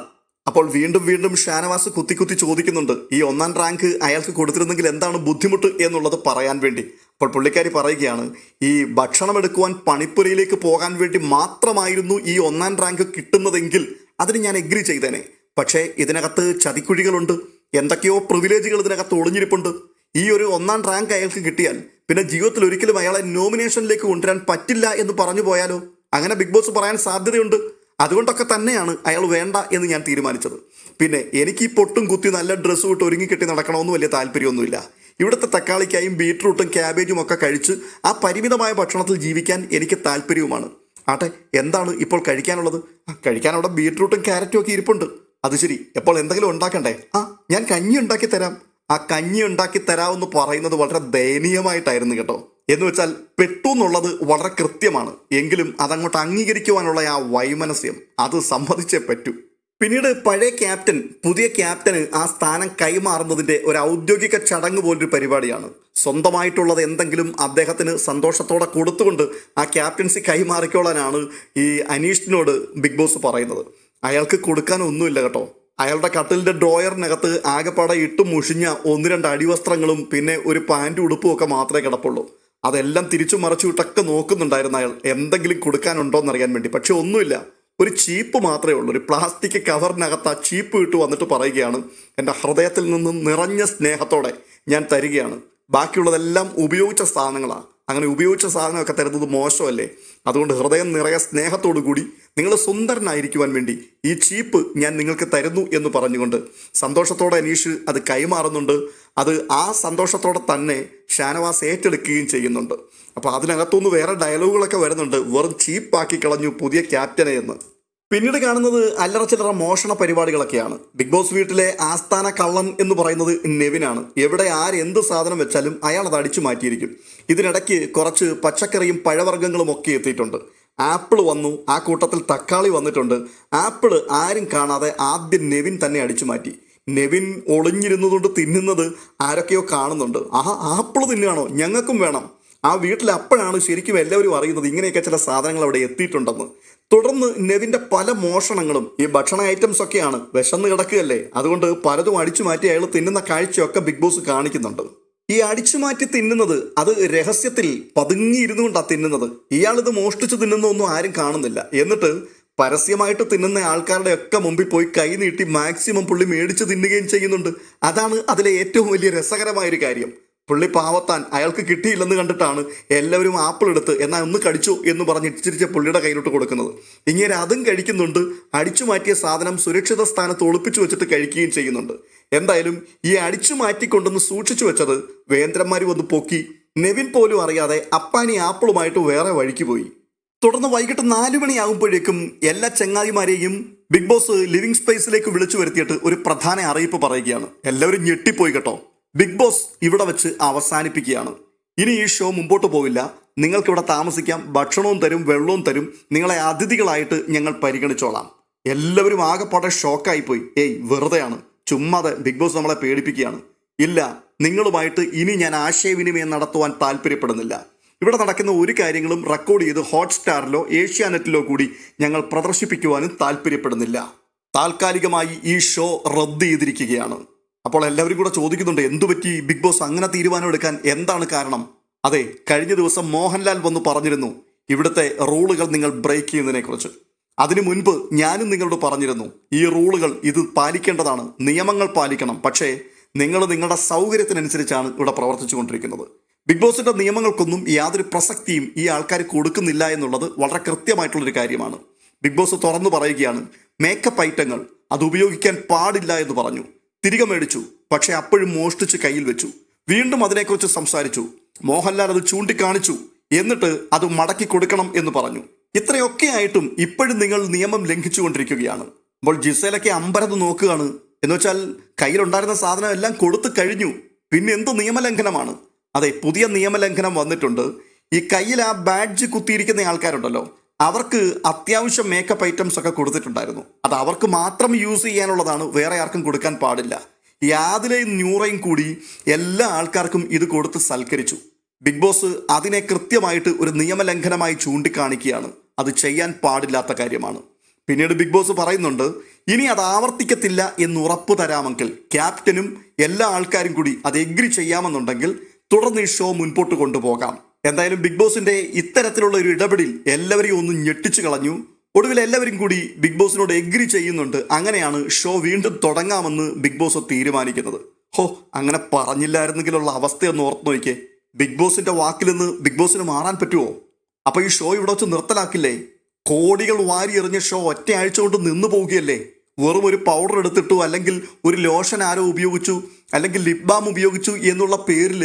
അപ്പോൾ വീണ്ടും ഷാനവാസ് കുത്തി ചോദിക്കുന്നുണ്ട്, ഈ 1-ാം റാങ്ക് അയാൾക്ക് കൊടുത്തിരുന്നെങ്കിൽ എന്താണ് ബുദ്ധിമുട്ട് എന്നുള്ളത് പറയാൻ വേണ്ടി. അപ്പോൾ പുള്ളിക്കാരി പറയുകയാണ്, ഈ ഭക്ഷണം എടുക്കുവാൻ പണിപ്പുരയിലേക്ക് പോകാൻ വേണ്ടി മാത്രമായിരുന്നു ഈ 1-ാം റാങ്ക് കിട്ടുന്നതെങ്കിൽ അതിന് ഞാൻ എഗ്രി ചെയ്തേനെ. പക്ഷേ ഇതിനകത്ത് ചതിക്കുഴികളുണ്ട്. എന്തൊക്കെയോ പ്രിവിലേജുകൾ ഇതിനകത്ത് ഒളിഞ്ഞിരിപ്പുണ്ട്. ഈ ഒരു 1-ാം റാങ്ക് അയാൾക്ക് കിട്ടിയാൽ പിന്നെ ജീവിതത്തിൽ ഒരിക്കലും അയാളെ നോമിനേഷനിലേക്ക് കൊണ്ടുവരാൻ പറ്റില്ല എന്ന് പറഞ്ഞു പോയാലോ? അങ്ങനെ ബിഗ് ബോസ് പറയാൻ സാധ്യതയുണ്ട്. അതുകൊണ്ടൊക്കെ തന്നെയാണ് അയാൾ വേണ്ട എന്ന് ഞാൻ തീരുമാനിച്ചത്. പിന്നെ എനിക്ക് ഈ പൊട്ടും കുത്തി നല്ല ഡ്രസ്സും ഇട്ട് ഒരുങ്ങിക്കെട്ടി നടക്കണമെന്ന് വലിയ താല്പര്യമൊന്നുമില്ല. ഇവിടുത്തെ തക്കാളിക്കായും ബീട്രൂട്ടും ക്യാബേജും ഒക്കെ കഴിച്ച് ആ പരിമിതമായ ഭക്ഷണത്തിൽ ജീവിക്കാൻ എനിക്ക് താല്പര്യവുമാണ്. ആട്ടെ, എന്താണ് ഇപ്പോൾ കഴിക്കാനുള്ളത്? കഴിക്കാൻ അവിടെ ബീട്രൂട്ടും ക്യാരറ്റും ഒക്കെ ഇരിപ്പുണ്ട്. അത് ശരി, എപ്പോൾ എന്തെങ്കിലും ഉണ്ടാക്കണ്ടേ? ഞാൻ കഞ്ഞി ഉണ്ടാക്കി തരാം. ആ കഞ്ഞി ഉണ്ടാക്കി തരാമെന്ന് പറയുന്നത് വളരെ ദയനീയമായിട്ടായിരുന്നു കേട്ടോ. എന്ന് വെച്ചാൽ പെട്ടു എന്നുള്ളത് വളരെ കൃത്യമാണ്. എങ്കിലും അതങ്ങോട്ട് അംഗീകരിക്കുവാനുള്ള ആ വൈമനസ്യം അത് സമ്മതിച്ചേ പറ്റൂ. പിന്നീട് പഴയ ക്യാപ്റ്റൻ പുതിയ ക്യാപ്റ്റന് ആ സ്ഥാനം കൈമാറുന്നതിന്റെ ഒരു ഔദ്യോഗിക ചടങ്ങ് പോലൊരു പരിപാടിയാണ്. സ്വന്തമായിട്ടുള്ളത് എന്തെങ്കിലും അദ്ദേഹത്തിന് സന്തോഷത്തോടെ കൊടുത്തുകൊണ്ട് ആ ക്യാപ്റ്റൻസി കൈമാറിക്കോളാനാണ് ഈ അനീഷിനോട് ബിഗ് ബോസ് പറയുന്നത്. അയാൾക്ക് കൊടുക്കാനൊന്നുമില്ല കേട്ടോ. അയാളുടെ കട്ടിലിന്റെ ഡ്രോയറിനകത്ത് ആകെപ്പാടെ ഇട്ട് മുഷിഞ്ഞ 1-2 അടിവസ്ത്രങ്ങളും പിന്നെ ഒരു പാൻറ്റും ഉടുപ്പും ഒക്കെ മാത്രമേ കിടപ്പുള്ളൂ. അതെല്ലാം തിരിച്ചു മറച്ചു വിട്ടൊക്കെ നോക്കുന്നുണ്ടായിരുന്നു അയാൾ എന്തെങ്കിലും കൊടുക്കാനുണ്ടോ എന്നറിയാൻ വേണ്ടി. പക്ഷെ ഒന്നുമില്ല, ഒരു ചീപ്പ് മാത്രമേ ഉള്ളൂ. ഒരു പ്ലാസ്റ്റിക് കവറിനകത്ത് ആ ചീപ്പ് ഇട്ട് വന്നിട്ട് പറയുകയാണ്, എൻ്റെ ഹൃദയത്തിൽ നിന്നും നിറഞ്ഞ സ്നേഹത്തോടെ ഞാൻ തരികയാണ്. ബാക്കിയുള്ളതെല്ലാം ഉപയോഗിച്ച സാധനങ്ങളാണ്. അങ്ങനെ ഉപയോഗിച്ച സാധനമൊക്കെ തരുന്നത് മോശമല്ലേ? അതുകൊണ്ട് ഹൃദയം നിറയെ സ്നേഹത്തോടു കൂടി നിങ്ങൾ സുന്ദരനായിരിക്കുവാൻ വേണ്ടി ഈ ചീപ്പ് ഞാൻ നിങ്ങൾക്ക് തരുന്നു എന്ന് പറഞ്ഞുകൊണ്ട് സന്തോഷത്തോടെ അനീഷ് അത് കൈമാറുന്നുണ്ട്. അത് ആ സന്തോഷത്തോടെ തന്നെ ഷാനവാസ് ഏറ്റെടുക്കുകയും ചെയ്യുന്നുണ്ട്. അപ്പോൾ അതിനകത്തുനിന്ന് വേറെ ഡയലോഗുകളൊക്കെ വരുന്നുണ്ട്, വെറും ചീപ്പാക്കി കളഞ്ഞു പുതിയ ക്യാപ്റ്റനെ എന്ന്. പിന്നീട് കാണുന്നത് അല്ലറ ചില്ലറ മോഷണ പരിപാടികളൊക്കെയാണ്. ബിഗ് ബോസ് വീട്ടിലെ ആസ്ഥാന കള്ളൻ എന്ന് പറയുന്നത് നെവിനാണ്. എവിടെ ആരെന്ത് സാധനം വെച്ചാലും അയാൾ അത് അടിച്ചു മാറ്റിയിരിക്കും. ഇതിനിടയ്ക്ക് കുറച്ച് പച്ചക്കറിയും പഴവർഗ്ഗങ്ങളും ഒക്കെ എത്തിയിട്ടുണ്ട്. ആപ്പിൾ വന്നു, ആ കൂട്ടത്തിൽ തക്കാളി വന്നിട്ടുണ്ട്. ആപ്പിൾ ആരും കാണാതെ ആദ്യം നെവിൻ തന്നെ അടിച്ചു മാറ്റി. നെവിൻ ഒളിഞ്ഞിരുന്നതുകൊണ്ട് തിന്നുന്നത് ആരൊക്കെയോ കാണുന്നുണ്ട്. ആപ്പിൾ തിന്നുകയാണോ, ഞങ്ങൾക്കും വേണം. ആ വീട്ടിൽ അപ്പോഴാണ് ശരിക്കും എല്ലാവരും അറിയുന്നത് ഇങ്ങനെയൊക്കെ ചില സാധനങ്ങൾ അവിടെ എത്തിയിട്ടുണ്ടെന്ന്. തുടർന്ന് നെവിൻ്റെ പല മോഷണങ്ങളും ഈ ഭക്ഷണ ഐറ്റംസ് ഒക്കെയാണ്. വിശന്ന് കിടക്കുകയല്ലേ, അതുകൊണ്ട് പലതും അടിച്ചു മാറ്റി അയാൾ തിന്നുന്ന കാഴ്ചയൊക്കെ ബിഗ് ബോസ് കാണിക്കുന്നുണ്ട്. ഈ അടിച്ചു മാറ്റി തിന്നുന്നത് അത് രഹസ്യത്തിൽ പതുങ്ങിയിരുന്നു കൊണ്ടാണ് തിന്നുന്നത്. ഇയാളിത് മോഷ്ടിച്ച് തിന്നുന്നൊന്നും ആരും കാണുന്നില്ല. എന്നിട്ട് പരസ്യമായിട്ട് തിന്നുന്ന ആൾക്കാരുടെ ഒക്കെ മുമ്പിൽ പോയി കൈ നീട്ടി മാക്സിമം പുള്ളി മേടിച്ച് തിന്നുകയും ചെയ്യുന്നുണ്ട്. അതാണ് അതിലെ ഏറ്റവും വലിയ രസകരമായൊരു കാര്യം. പുള്ളി പാവത്താൻ അയാൾക്ക് കിട്ടിയില്ലെന്ന് കണ്ടിട്ടാണ് എല്ലാവരും ആപ്പിൾ എടുത്ത് എന്നാൽ ഒന്ന് കടിച്ചു എന്ന് പറഞ്ഞ് ഇച്ചിരിച്ച പുള്ളിയുടെ കയ്യിലോട്ട് കൊടുക്കുന്നത്. ഇങ്ങനെ അതും കഴിക്കുന്നുണ്ട്. അടിച്ചു മാറ്റിയ സാധനം സുരക്ഷിത സ്ഥാനത്ത് ഒളിപ്പിച്ചു വെച്ചിട്ട് കഴിക്കുകയും ചെയ്യുന്നുണ്ട്. എന്തായാലും ഈ അടിച്ചു മാറ്റിക്കൊണ്ടൊന്ന് സൂക്ഷിച്ചു വെച്ചത് വേന്ദ്രന്മാർ വന്ന് പൊക്കി. നെവിൻ പോലും അറിയാതെ അപ്പാനി ആപ്പിളുമായിട്ട് വേറെ വഴിക്ക് പോയി. തുടർന്ന് വൈകിട്ട് 4 മണിയാകുമ്പോഴേക്കും എല്ലാ ചങ്ങാതിമാരെയും ബിഗ് ബോസ് ലിവിംഗ് സ്പേസിലേക്ക് വിളിച്ചു വരുത്തിയിട്ട് ഒരു പ്രധാന അറിയിപ്പ് പറയുകയാണ്. എല്ലാവരും ഞെട്ടിപ്പോയി കേട്ടോ. ബിഗ് ബോസ് ഇവിടെ വെച്ച് അവസാനിപ്പിക്കുകയാണ്. ഇനി ഈ ഷോ മുമ്പോട്ട് പോവില്ല. നിങ്ങൾക്കിവിടെ താമസിക്കാം, ഭക്ഷണവും തരും, വെള്ളവും തരും, നിങ്ങളെ അതിഥികളായിട്ട് ഞങ്ങൾ പരിഗണിച്ചോളാം. എല്ലാവരും ആകെപ്പാടെ ഷോക്കായിപ്പോയി. വെറുതെയാണ്, ചുമ്മാതെ ബിഗ് ബോസ് നമ്മളെ പേടിപ്പിക്കുകയാണ്. ഇല്ല, നിങ്ങളുമായിട്ട് ഇനി ഞാൻ ആശയവിനിമയം നടത്തുവാൻ താല്പര്യപ്പെടുന്നില്ല. ഇവിടെ നടക്കുന്ന ഒരു കാര്യങ്ങളും റെക്കോർഡ് ചെയ്ത് ഹോട്ട്സ്റ്റാറിലോ ഏഷ്യാനെറ്റിലോ കൂടി ഞങ്ങൾ പ്രദർശിപ്പിക്കുവാനും താല്പര്യപ്പെടുന്നില്ല. താൽക്കാലികമായി ഈ ഷോ റദ്ദ് ചെയ്തിരിക്കുകയാണ്. അപ്പോൾ എല്ലാവരും കൂടെ ചോദിക്കുന്നുണ്ട്, എന്തുപറ്റി ബിഗ് ബോസ് അങ്ങനെ തീരുമാനം എടുക്കാൻ, എന്താണ് കാരണം? അതെ, കഴിഞ്ഞ ദിവസം മോഹൻലാൽ വന്ന് പറഞ്ഞിരുന്നു ഇവിടുത്തെ റൂളുകൾ നിങ്ങൾ ബ്രേക്ക് ചെയ്യുന്നതിനെക്കുറിച്ച്. അതിനു മുൻപ് ഞാനും നിങ്ങളോട് പറഞ്ഞിരുന്നു ഈ റൂളുകൾ ഇത് പാലിക്കേണ്ടതാണ്, നിയമങ്ങൾ പാലിക്കണം. പക്ഷേ നിങ്ങൾ നിങ്ങളുടെ സൗകര്യത്തിനനുസരിച്ചാണ് ഇവിടെ പ്രവർത്തിച്ചു കൊണ്ടിരിക്കുന്നത്. ബിഗ് ബോസിന്റെ നിയമങ്ങൾക്കൊന്നും യാതൊരു പ്രസക്തിയും ഈ ആൾക്കാർ കൊടുക്കുന്നില്ല എന്നുള്ളത് വളരെ കൃത്യമായിട്ടുള്ളൊരു കാര്യമാണ്. ബിഗ് ബോസ് തുറന്നു പറയുകയാണ്, മേക്കപ്പ് ഐറ്റങ്ങൾ അത് ഉപയോഗിക്കാൻ പാടില്ല എന്ന് പറഞ്ഞു. തിരികെ മേടിച്ചു, പക്ഷെ അപ്പോഴും മോഷ്ടിച്ച് കയ്യിൽ വെച്ചു. വീണ്ടും അതിനെക്കുറിച്ച് സംസാരിച്ചു. മോഹൻലാൽ അത് ചൂണ്ടിക്കാണിച്ചു. എന്നിട്ട് അത് മടക്കി കൊടുക്കണം എന്ന് പറഞ്ഞു. ഇത്രയൊക്കെ ആയിട്ടും ഇപ്പോഴും നിങ്ങൾ നിയമം ലംഘിച്ചുകൊണ്ടിരിക്കുകയാണ്. അപ്പോൾ ജിസേലൊക്കെ അമ്പരന്ന് നോക്കുകയാണ്. എന്ന് വെച്ചാൽ കയ്യിലുണ്ടായിരുന്ന സാധനം എല്ലാം കൊടുത്തു കഴിഞ്ഞു, പിന്നെ എന്ത് നിയമലംഘനമാണ്? അതെ, പുതിയ നിയമലംഘനം വന്നിട്ടുണ്ട്. ഈ കയ്യിൽ ആ ബാഡ്ജ് കുത്തിയിരിക്കുന്ന ആൾക്കാരുണ്ടല്ലോ, അവർക്ക് അത്യാവശ്യം മേക്കപ്പ് ഐറ്റംസ് ഒക്കെ കൊടുത്തിട്ടുണ്ടായിരുന്നു. അത് അവർക്ക് മാത്രം യൂസ് ചെയ്യാനുള്ളതാണ്, വേറെ ആർക്കും കൊടുക്കാൻ പാടില്ല. ഈ ആദിലയും ന്യൂറയും കൂടി എല്ലാ ആൾക്കാർക്കും ഇത് കൊടുത്ത് സൽക്കരിച്ചു. ബിഗ് ബോസ് അതിനെ കൃത്യമായിട്ട് ഒരു നിയമലംഘനമായി ചൂണ്ടിക്കാണിക്കുകയാണ്. അത് ചെയ്യാൻ പാടില്ലാത്ത കാര്യമാണ്. പിന്നീട് ബിഗ് ബോസ് പറയുന്നുണ്ട്, ഇനി അത് ആവർത്തിക്കത്തില്ല എന്ന് ഉറപ്പ് തരാമെങ്കിൽ ക്യാപ്റ്റനും എല്ലാ ആൾക്കാരും കൂടി അത് എഗ്രി ചെയ്യാമെന്നുണ്ടെങ്കിൽ തുടർന്ന് ഈ ഷോ മുൻപോട്ട് കൊണ്ടുപോകാം. എന്തായാലും ബിഗ് ബോസിന്റെ ഇത്തരത്തിലുള്ള ഒരു ഇടപെടൽ എല്ലാവരെയും ഒന്ന് ഞെട്ടിച്ചു കളഞ്ഞു. ഒടുവിൽ എല്ലാവരും കൂടി ബിഗ് ബോസിനോട് എഗ്രി ചെയ്യുന്നുണ്ട്. അങ്ങനെയാണ് ഷോ വീണ്ടും തുടങ്ങാമെന്ന് ബിഗ് ബോസ് തീരുമാനിക്കുന്നത്. അങ്ങനെ പറഞ്ഞില്ലായിരുന്നെങ്കിലുള്ള അവസ്ഥയൊന്ന് ഓർത്ത് നോക്കിയേ. ബിഗ് ബോസിന്റെ വാക്കിൽ നിന്ന് ബിഗ് ബോസിന് മാറാൻ പറ്റുമോ? അപ്പൊ ഈ ഷോ ഇവിടെ വെച്ച് നിർത്തലാക്കില്ലേ? കോടികൾ വാരി എറിഞ്ഞ ഷോ ഒറ്റയാഴ്ച കൊണ്ട് നിന്നു പോവുകയല്ലേ? വെറും ഒരു പൗഡർ എടുത്തിട്ടു അല്ലെങ്കിൽ ഒരു ലോഷൻ ആരോ ഉപയോഗിച്ചു അല്ലെങ്കിൽ ലിപ് ബാം ഉപയോഗിച്ചു എന്നുള്ള പേരിൽ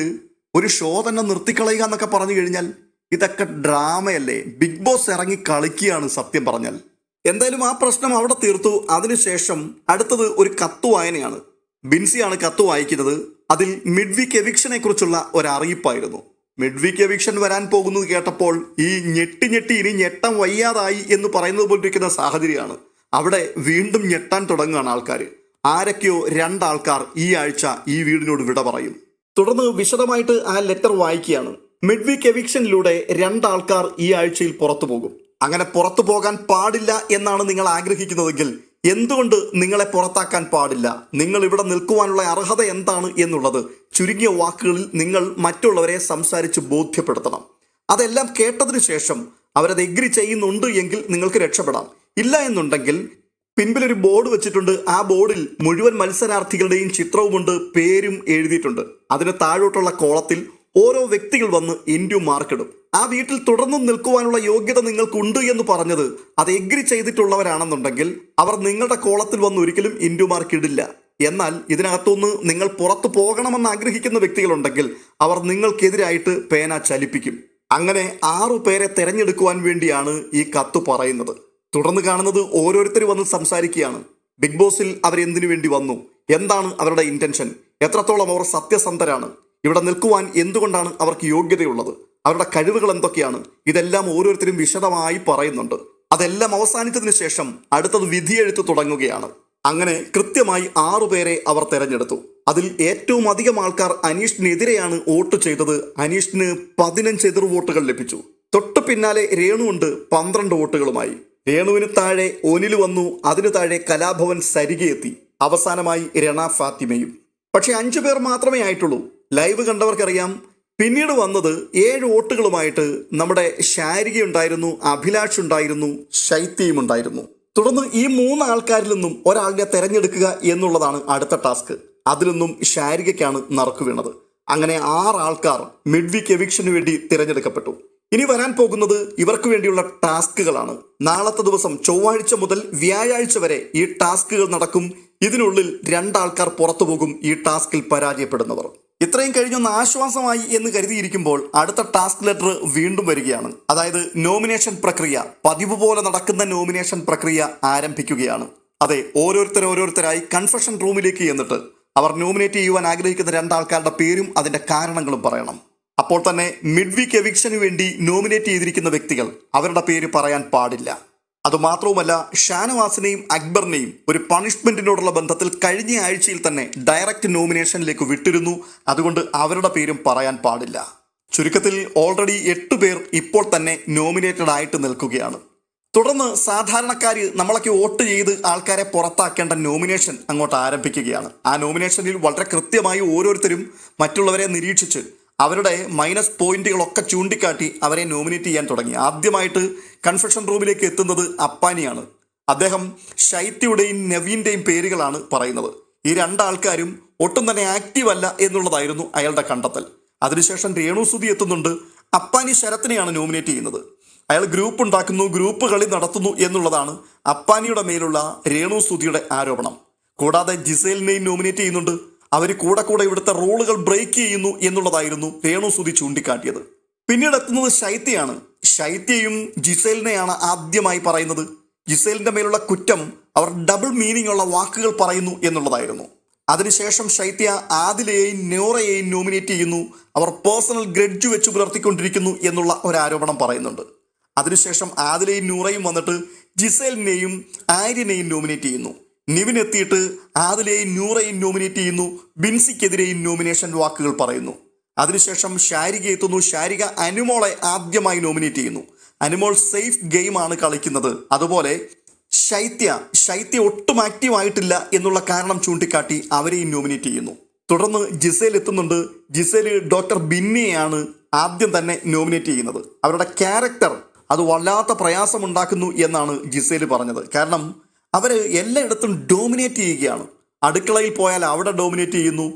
ഒരു ഷോ തന്നെ നിർത്തിക്കളയുക എന്നൊക്കെ പറഞ്ഞു കഴിഞ്ഞാൽ ഇതൊക്കെ ഡ്രാമയല്ലേ? ബിഗ് ബോസ് ഇറങ്ങി കളിക്കുകയാണ് സത്യം പറഞ്ഞാൽ. എന്തായാലും ആ പ്രശ്നം അവിടെ തീർത്തു. അതിനുശേഷം അടുത്തത് ഒരു കത്ത് വായനയാണ്. ബിൻസിയാണ് കത്ത് വായിക്കുന്നത്. അതിൽ മിഡ് വീക്ക് എവിക്ഷനെ കുറിച്ചുള്ള ഒരു അറിയിപ്പായിരുന്നു. മിഡ് വീക്ക് എവിക്ഷൻ വരാൻ പോകുന്നത് കേട്ടപ്പോൾ ഈ ഞെട്ടി ഇനി ഞെട്ടാൻ വയ്യാതായി എന്ന് പറയുന്നത് പോലിരിക്കുന്ന സാഹചര്യമാണ്. അവിടെ വീണ്ടും ഞെട്ടാൻ തുടങ്ങുകയാണ് ആൾക്കാർ. ആരൊക്കെയോ രണ്ടാൾക്കാർ ഈ ആഴ്ച ഈ വീടിനോട് വിട പറയും. തുടർന്ന് വിശദമായിട്ട് ആ ലെറ്റർ വായിക്കുകയാണ്. മിഡ് വീക്ക് എവിക്ഷനിലൂടെ രണ്ടാൾക്കാർ ഈ ആഴ്ചയിൽ പുറത്തു പോകും. അങ്ങനെ പുറത്തു പോകാൻ പാടില്ല എന്നാണ് നിങ്ങൾ ആഗ്രഹിക്കുന്നതെങ്കിൽ എന്തുകൊണ്ട് നിങ്ങളെ പുറത്താക്കാൻ പാടില്ല? നിങ്ങൾ ഇവിടെ നിൽക്കുവാനുള്ള അർഹത എന്താണ് എന്നുള്ളത് ചുരുങ്ങിയ വാക്കുകളിൽ നിങ്ങൾ മറ്റുള്ളവരെ സംസാരിച്ച് ബോധ്യപ്പെടുത്തണം. അതെല്ലാം കേട്ടതിന് ശേഷം അവരത് എഗ്രി ചെയ്യുന്നുണ്ട് എങ്കിൽ നിങ്ങൾക്ക് രക്ഷപ്പെടാം. ഇല്ല എന്നുണ്ടെങ്കിൽ പിൻപിലൊരു ബോർഡ് വെച്ചിട്ടുണ്ട്. ആ ബോർഡിൽ മുഴുവൻ മത്സരാർത്ഥികളുടെയും ചിത്രവുമുണ്ട്, പേരും എഴുതിയിട്ടുണ്ട്. അതിന് താഴോട്ടുള്ള കോളത്തിൽ ഓരോ വ്യക്തികൾ വന്ന് ഇൻഡ്യൂ മാർക്കിടും. ആ വീട്ടിൽ തുടർന്നും നിൽക്കുവാനുള്ള യോഗ്യത നിങ്ങൾക്കുണ്ട് എന്ന് പറഞ്ഞത് അത് എഗ്രി ചെയ്തിട്ടുള്ളവരാണെന്നുണ്ടെങ്കിൽ അവർ നിങ്ങളുടെ കോളത്തിൽ വന്ന് ഒരിക്കലും ഇൻഡ്യൂ മാർക്ക് ഇടില്ല. എന്നാൽ ഇതിനകത്തുനിന്ന് നിങ്ങൾ പുറത്തു പോകണമെന്ന് ആഗ്രഹിക്കുന്ന വ്യക്തികളുണ്ടെങ്കിൽ അവർ നിങ്ങൾക്കെതിരായിട്ട് പേന ചലിപ്പിക്കും. അങ്ങനെ 6 പേരെ തെരഞ്ഞെടുക്കുവാൻ വേണ്ടിയാണ് ഈ കത്ത് പറയുന്നത്. തുടർന്ന് കാണുന്നത് ഓരോരുത്തർ വന്ന് സംസാരിക്കുകയാണ്. ബിഗ് ബോസിൽ അവരെന്തിനു വേണ്ടി വന്നു, എന്താണ് അവരുടെ ഇന്റൻഷൻ, എത്രത്തോളം അവർ സത്യസന്ധരാണ്, ഇവിടെ നിൽക്കുവാൻ എന്തുകൊണ്ടാണ് അവർക്ക് യോഗ്യതയുള്ളത്, അവരുടെ കഴിവുകൾ എന്തൊക്കെയാണ്, ഇതെല്ലാം ഓരോരുത്തരും വിശദമായി പറയുന്നുണ്ട്. അതെല്ലാം അവസാനിച്ചതിന് ശേഷം അടുത്തത് വിധിയെഴുത്ത് തുടങ്ങുകയാണ്. അങ്ങനെ കൃത്യമായി 6 പേരെ അവർ തെരഞ്ഞെടുത്തു. അതിൽ ഏറ്റവും അധികം ആൾക്കാർ അനീഷിനെതിരെയാണ് വോട്ട് ചെയ്തത്. അനീഷിന് 15 എതിർ വോട്ടുകൾ ലഭിച്ചു. തൊട്ടു പിന്നാലെ രേണുവുണ്ട് 12 വോട്ടുകളുമായി. രേണുവിന് താഴെ ഒനിൽ വന്നു. അതിനു താഴെ കലാഭവൻ സരികെ എത്തി. അവസാനമായി രണ ഫാത്തിമയും. പക്ഷെ 5 പേർ മാത്രമേ ആയിട്ടുള്ളൂ. ലൈവ് കണ്ടവർക്കറിയാം. പിന്നീട് വന്നത് 7 വോട്ടുകളുമായിട്ട് നമ്മുടെ ശാരിക ഉണ്ടായിരുന്നു, അഭിലാഷ് ഉണ്ടായിരുന്നു, ശൈത്യയും ഉണ്ടായിരുന്നു. തുടർന്ന് ഈ 3 ആൾക്കാരിൽ നിന്നും ഒരാളിനെ തെരഞ്ഞെടുക്കുക എന്നുള്ളതാണ് അടുത്ത ടാസ്ക്. അതിലൊന്നും ശാരികയ്ക്കാണ് നറുക്ക് വീണത്. അങ്ങനെ 6 ആൾക്കാർ മിഡ് വീക്ക് എവിക്ഷന് വേണ്ടി തിരഞ്ഞെടുക്കപ്പെട്ടു. ഇനി വരാൻ പോകുന്നത് ഇവർക്ക് വേണ്ടിയുള്ള ടാസ്കുകളാണ്. നാളത്തെ ദിവസം ചൊവ്വാഴ്ച മുതൽ വ്യാഴാഴ്ച വരെ ഈ ടാസ്കുകൾ നടക്കും. ഇതിനുള്ളിൽ 2 ആൾക്കാർ പുറത്തു പോകും ഈ ടാസ്കിൽ പരാജയപ്പെടുന്നവർ. ഇത്രയും കഴിഞ്ഞൊന്ന് ആശ്വാസമായി എന്ന് കരുതിയിരിക്കുമ്പോൾ അടുത്ത ടാസ്ക് ലെറ്റർ വീണ്ടും വരികയാണ്. അതായത് നോമിനേഷൻ പ്രക്രിയ, പതിവ് പോലെ നടക്കുന്ന നോമിനേഷൻ പ്രക്രിയ ആരംഭിക്കുകയാണ്. അതെ, ഓരോരുത്തരായി കൺഫെഷൻ റൂമിലേക്ക് എന്നിട്ട് അവർ നോമിനേറ്റ് ചെയ്യുവാൻ ആഗ്രഹിക്കുന്ന 2 ആൾക്കാരുടെ പേരും അതിന്റെ കാരണങ്ങളും പറയണം. അപ്പോൾ തന്നെ മിഡ് വീക്ക് എവിക്ഷന് വേണ്ടി നോമിനേറ്റ് ചെയ്തിരിക്കുന്ന വ്യക്തികൾ അവരുടെ പേര് പറയാൻ പാടില്ല. അതുമാത്രവുമല്ല, ഷാനവാസിനെയും അക്ബറിനെയും ഒരു പണിഷ്മെന്റിനോടുള്ള ബന്ധത്തിൽ കഴിഞ്ഞ ആഴ്ചയിൽ തന്നെ ഡയറക്റ്റ് നോമിനേഷനിലേക്ക് വിട്ടിരുന്നു. അതുകൊണ്ട് അവരുടെ പേരും പറയാൻ പാടില്ല. ചുരുക്കത്തിൽ ഓൾറെഡി 8 പേർ ഇപ്പോൾ തന്നെ നോമിനേറ്റഡ് ആയിട്ട് നിൽക്കുകയാണ്. തുടർന്ന് സാധാരണക്കാർ നമ്മളൊക്കെ വോട്ട് ചെയ്ത് ആൾക്കാരെ പുറത്താക്കേണ്ട നോമിനേഷൻ അങ്ങോട്ട് ആരംഭിക്കുകയാണ്. ആ നോമിനേഷനിൽ വളരെ കൃത്യമായി ഓരോരുത്തരും മറ്റുള്ളവരെ നിരീക്ഷിച്ച് അവരുടെ മൈനസ് പോയിന്റുകളൊക്കെ ചൂണ്ടിക്കാട്ടി അവരെ നോമിനേറ്റ് ചെയ്യാൻ തുടങ്ങി. ആദ്യമായിട്ട് കൺഫെഷൻ റൂമിലേക്ക് എത്തുന്നത് അപ്പാനിയാണ്. അദ്ദേഹം ശൈത്യയുടെയും നവീന്റെയും പേരുകളാണ് പറയുന്നത്. ഈ 2 ആൾക്കാരും ഒട്ടും തന്നെ ആക്റ്റീവ് അല്ല എന്നുള്ളതായിരുന്നു അയാളുടെ കണ്ടെത്തൽ. അതിനുശേഷം രേണു സുധി എത്തുന്നുണ്ട്. അപ്പാനി ശരത്തിനെയാണ് നോമിനേറ്റ് ചെയ്യുന്നത്. അയാൾ ഗ്രൂപ്പ് ഉണ്ടാക്കുന്നു, ഗ്രൂപ്പ് കളി നടത്തുന്നു എന്നുള്ളതാണ് അപ്പാനിയുടെ മേലുള്ള രേണു സുധിയുടെ ആരോപണം. കൂടാതെ ജിസേലിനെയും നോമിനേറ്റ് ചെയ്യുന്നുണ്ട്. അവർ കൂടെ ഇവിടുത്തെ റൂളുകൾ ബ്രേക്ക് ചെയ്യുന്നു എന്നുള്ളതായിരുന്നു രേണു സുധി ചൂണ്ടിക്കാട്ടിയത്. പിന്നീട് എത്തുന്നത് ശൈത്യയാണ്. ശൈത്യയും ജിസേലിനെയാണ് ആദ്യമായി പറയുന്നത്. ജിസേലിന്റെ മേലുള്ള കുറ്റം അവർ ഡബിൾ മീനിങ് ഉള്ള വാക്കുകൾ പറയുന്നു എന്നുള്ളതായിരുന്നു. അതിനുശേഷം ശൈത്യ ആദിലയെയും നോറയെയും നോമിനേറ്റ് ചെയ്യുന്നു. അവർ പേഴ്സണൽ ഗ്രഡ്ജ് വെച്ച് പുലർത്തിക്കൊണ്ടിരിക്കുന്നു എന്നുള്ള ഒരു ആരോപണം പറയുന്നുണ്ട്. അതിനുശേഷം ആദിലയും നൂറയും വന്നിട്ട് ജിസേലിനെയും ആര്യനെയും നോമിനേറ്റ് ചെയ്യുന്നു. നിവിൻ എത്തിയിട്ട് ആദിലയെയും നൂറയും നോമിനേറ്റ് ചെയ്യുന്നു. ബിൻസിക്കെതിരെയും നോമിനേഷൻ വാക്കുകൾ പറയുന്നു. അതിനുശേഷം ശാരിക എത്തുന്നു. ശാരിക അനുമോളെ ആദ്യമായി നോമിനേറ്റ് ചെയ്യുന്നു. അനുമോൾ സേഫ് ഗെയിമാണ് കളിക്കുന്നത്. അതുപോലെ ശൈത്യ ഒട്ടും ആക്റ്റീവ് ആയിട്ടില്ല എന്നുള്ള കാരണം ചൂണ്ടിക്കാട്ടി അവരെയും നോമിനേറ്റ് ചെയ്യുന്നു. തുടർന്ന് ജിസേൽ എത്തുന്നുണ്ട്. ജിസേൽ ഡോക്ടർ ബിന്നിയെയാണ് ആദ്യം തന്നെ നോമിനേറ്റ് ചെയ്യുന്നത്. അവരുടെ ക്യാരക്ടർ അത് വല്ലാത്ത പ്രയാസമുണ്ടാക്കുന്നു എന്നാണ് ജിസേൽ പറഞ്ഞത്. കാരണം അവർ എല്ലായിടത്തും ഡോമിനേറ്റ് ചെയ്യുകയാണ്. അടുക്കളയിൽ പോയാൽ അവിടെ ഡോമിനേറ്റ് ചെയ്യുന്നു,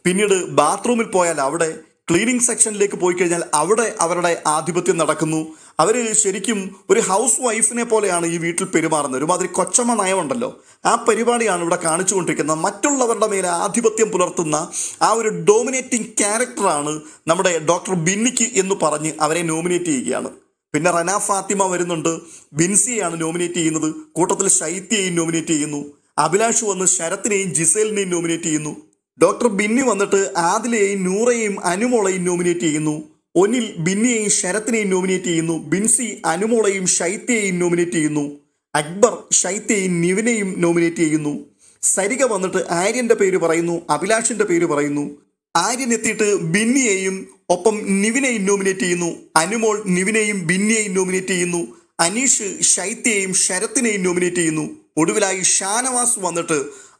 പിന്നീട് ബാത്റൂമിൽ പോയാൽ അവിടെ, ക്ലീനിങ് സെക്ഷനിലേക്ക് പോയി കഴിഞ്ഞാൽ അവിടെ അവരുടെ ആധിപത്യം നടക്കുന്നു. അവർ ശരിക്കും ഒരു ഹൗസ് വൈഫിനെ പോലെയാണ് ഈ വീട്ടിൽ പെരുമാറുന്നത്. ഒരുമാതിരി കൊച്ചമ്മ നയമുണ്ടല്ലോ, ആ പരിപാടിയാണ് ഇവിടെ കാണിച്ചുകൊണ്ടിരിക്കുന്നത്. മറ്റുള്ളവരുടെ മേലെ ആധിപത്യം പുലർത്തുന്ന ആ ഒരു ഡോമിനേറ്റിംഗ് ക്യാരക്ടറാണ് നമ്മുടെ ഡോക്ടർ ബിന്നിക്ക് എന്ന് പറഞ്ഞ് അവരെ നോമിനേറ്റ് ചെയ്യുകയാണ്. പിന്നെ റന ഫാത്തിമ വരുന്നുണ്ട്, ബിൻസിയെയാണ് നോമിനേറ്റ് ചെയ്യുന്നത്. കൂട്ടത്തിൽ ശൈത്യയെയും നോമിനേറ്റ് ചെയ്യുന്നു. അഭിലാഷ് വന്ന് ശരത്തിനെയും ജിസേലിനെയും നോമിനേറ്റ് ചെയ്യുന്നു. ഡോക്ടർ ബിന്നി വന്നിട്ട് ആദിലയെയും നൂറയെയും അനുമോളെയും നോമിനേറ്റ് ചെയ്യുന്നു. ഒനിൽ ബിന്നിയെയും ശരത്തിനെയും നോമിനേറ്റ് ചെയ്യുന്നു. ബിൻസി അനുമോളെയും ശൈത്യയെയും നോമിനേറ്റ് ചെയ്യുന്നു. അക്ബർ ശൈത്യയെയും നിവിനെയും നോമിനേറ്റ് ചെയ്യുന്നു. സരിക വന്നിട്ട് ആര്യന്റെ പേര് പറയുന്നു, അഭിലാഷിന്റെ പേര് പറയുന്നു. ആര്യൻ എത്തിയിട്ട് ബിന്നിയെയും ഒപ്പം നിവിനെയും നോമിനേറ്റ് ചെയ്യുന്നു. അനുമോൾ നിവിനെയും ബിന്നിയെയും നോമിനേറ്റ് ചെയ്യുന്നു. അനീഷ് ശൈത്യയെയും ശരത്തിനെയും നോമിനേറ്റ് ചെയ്യുന്നു. ഒടുവിലായി ഷാനവാസ് വന്നിട്ട്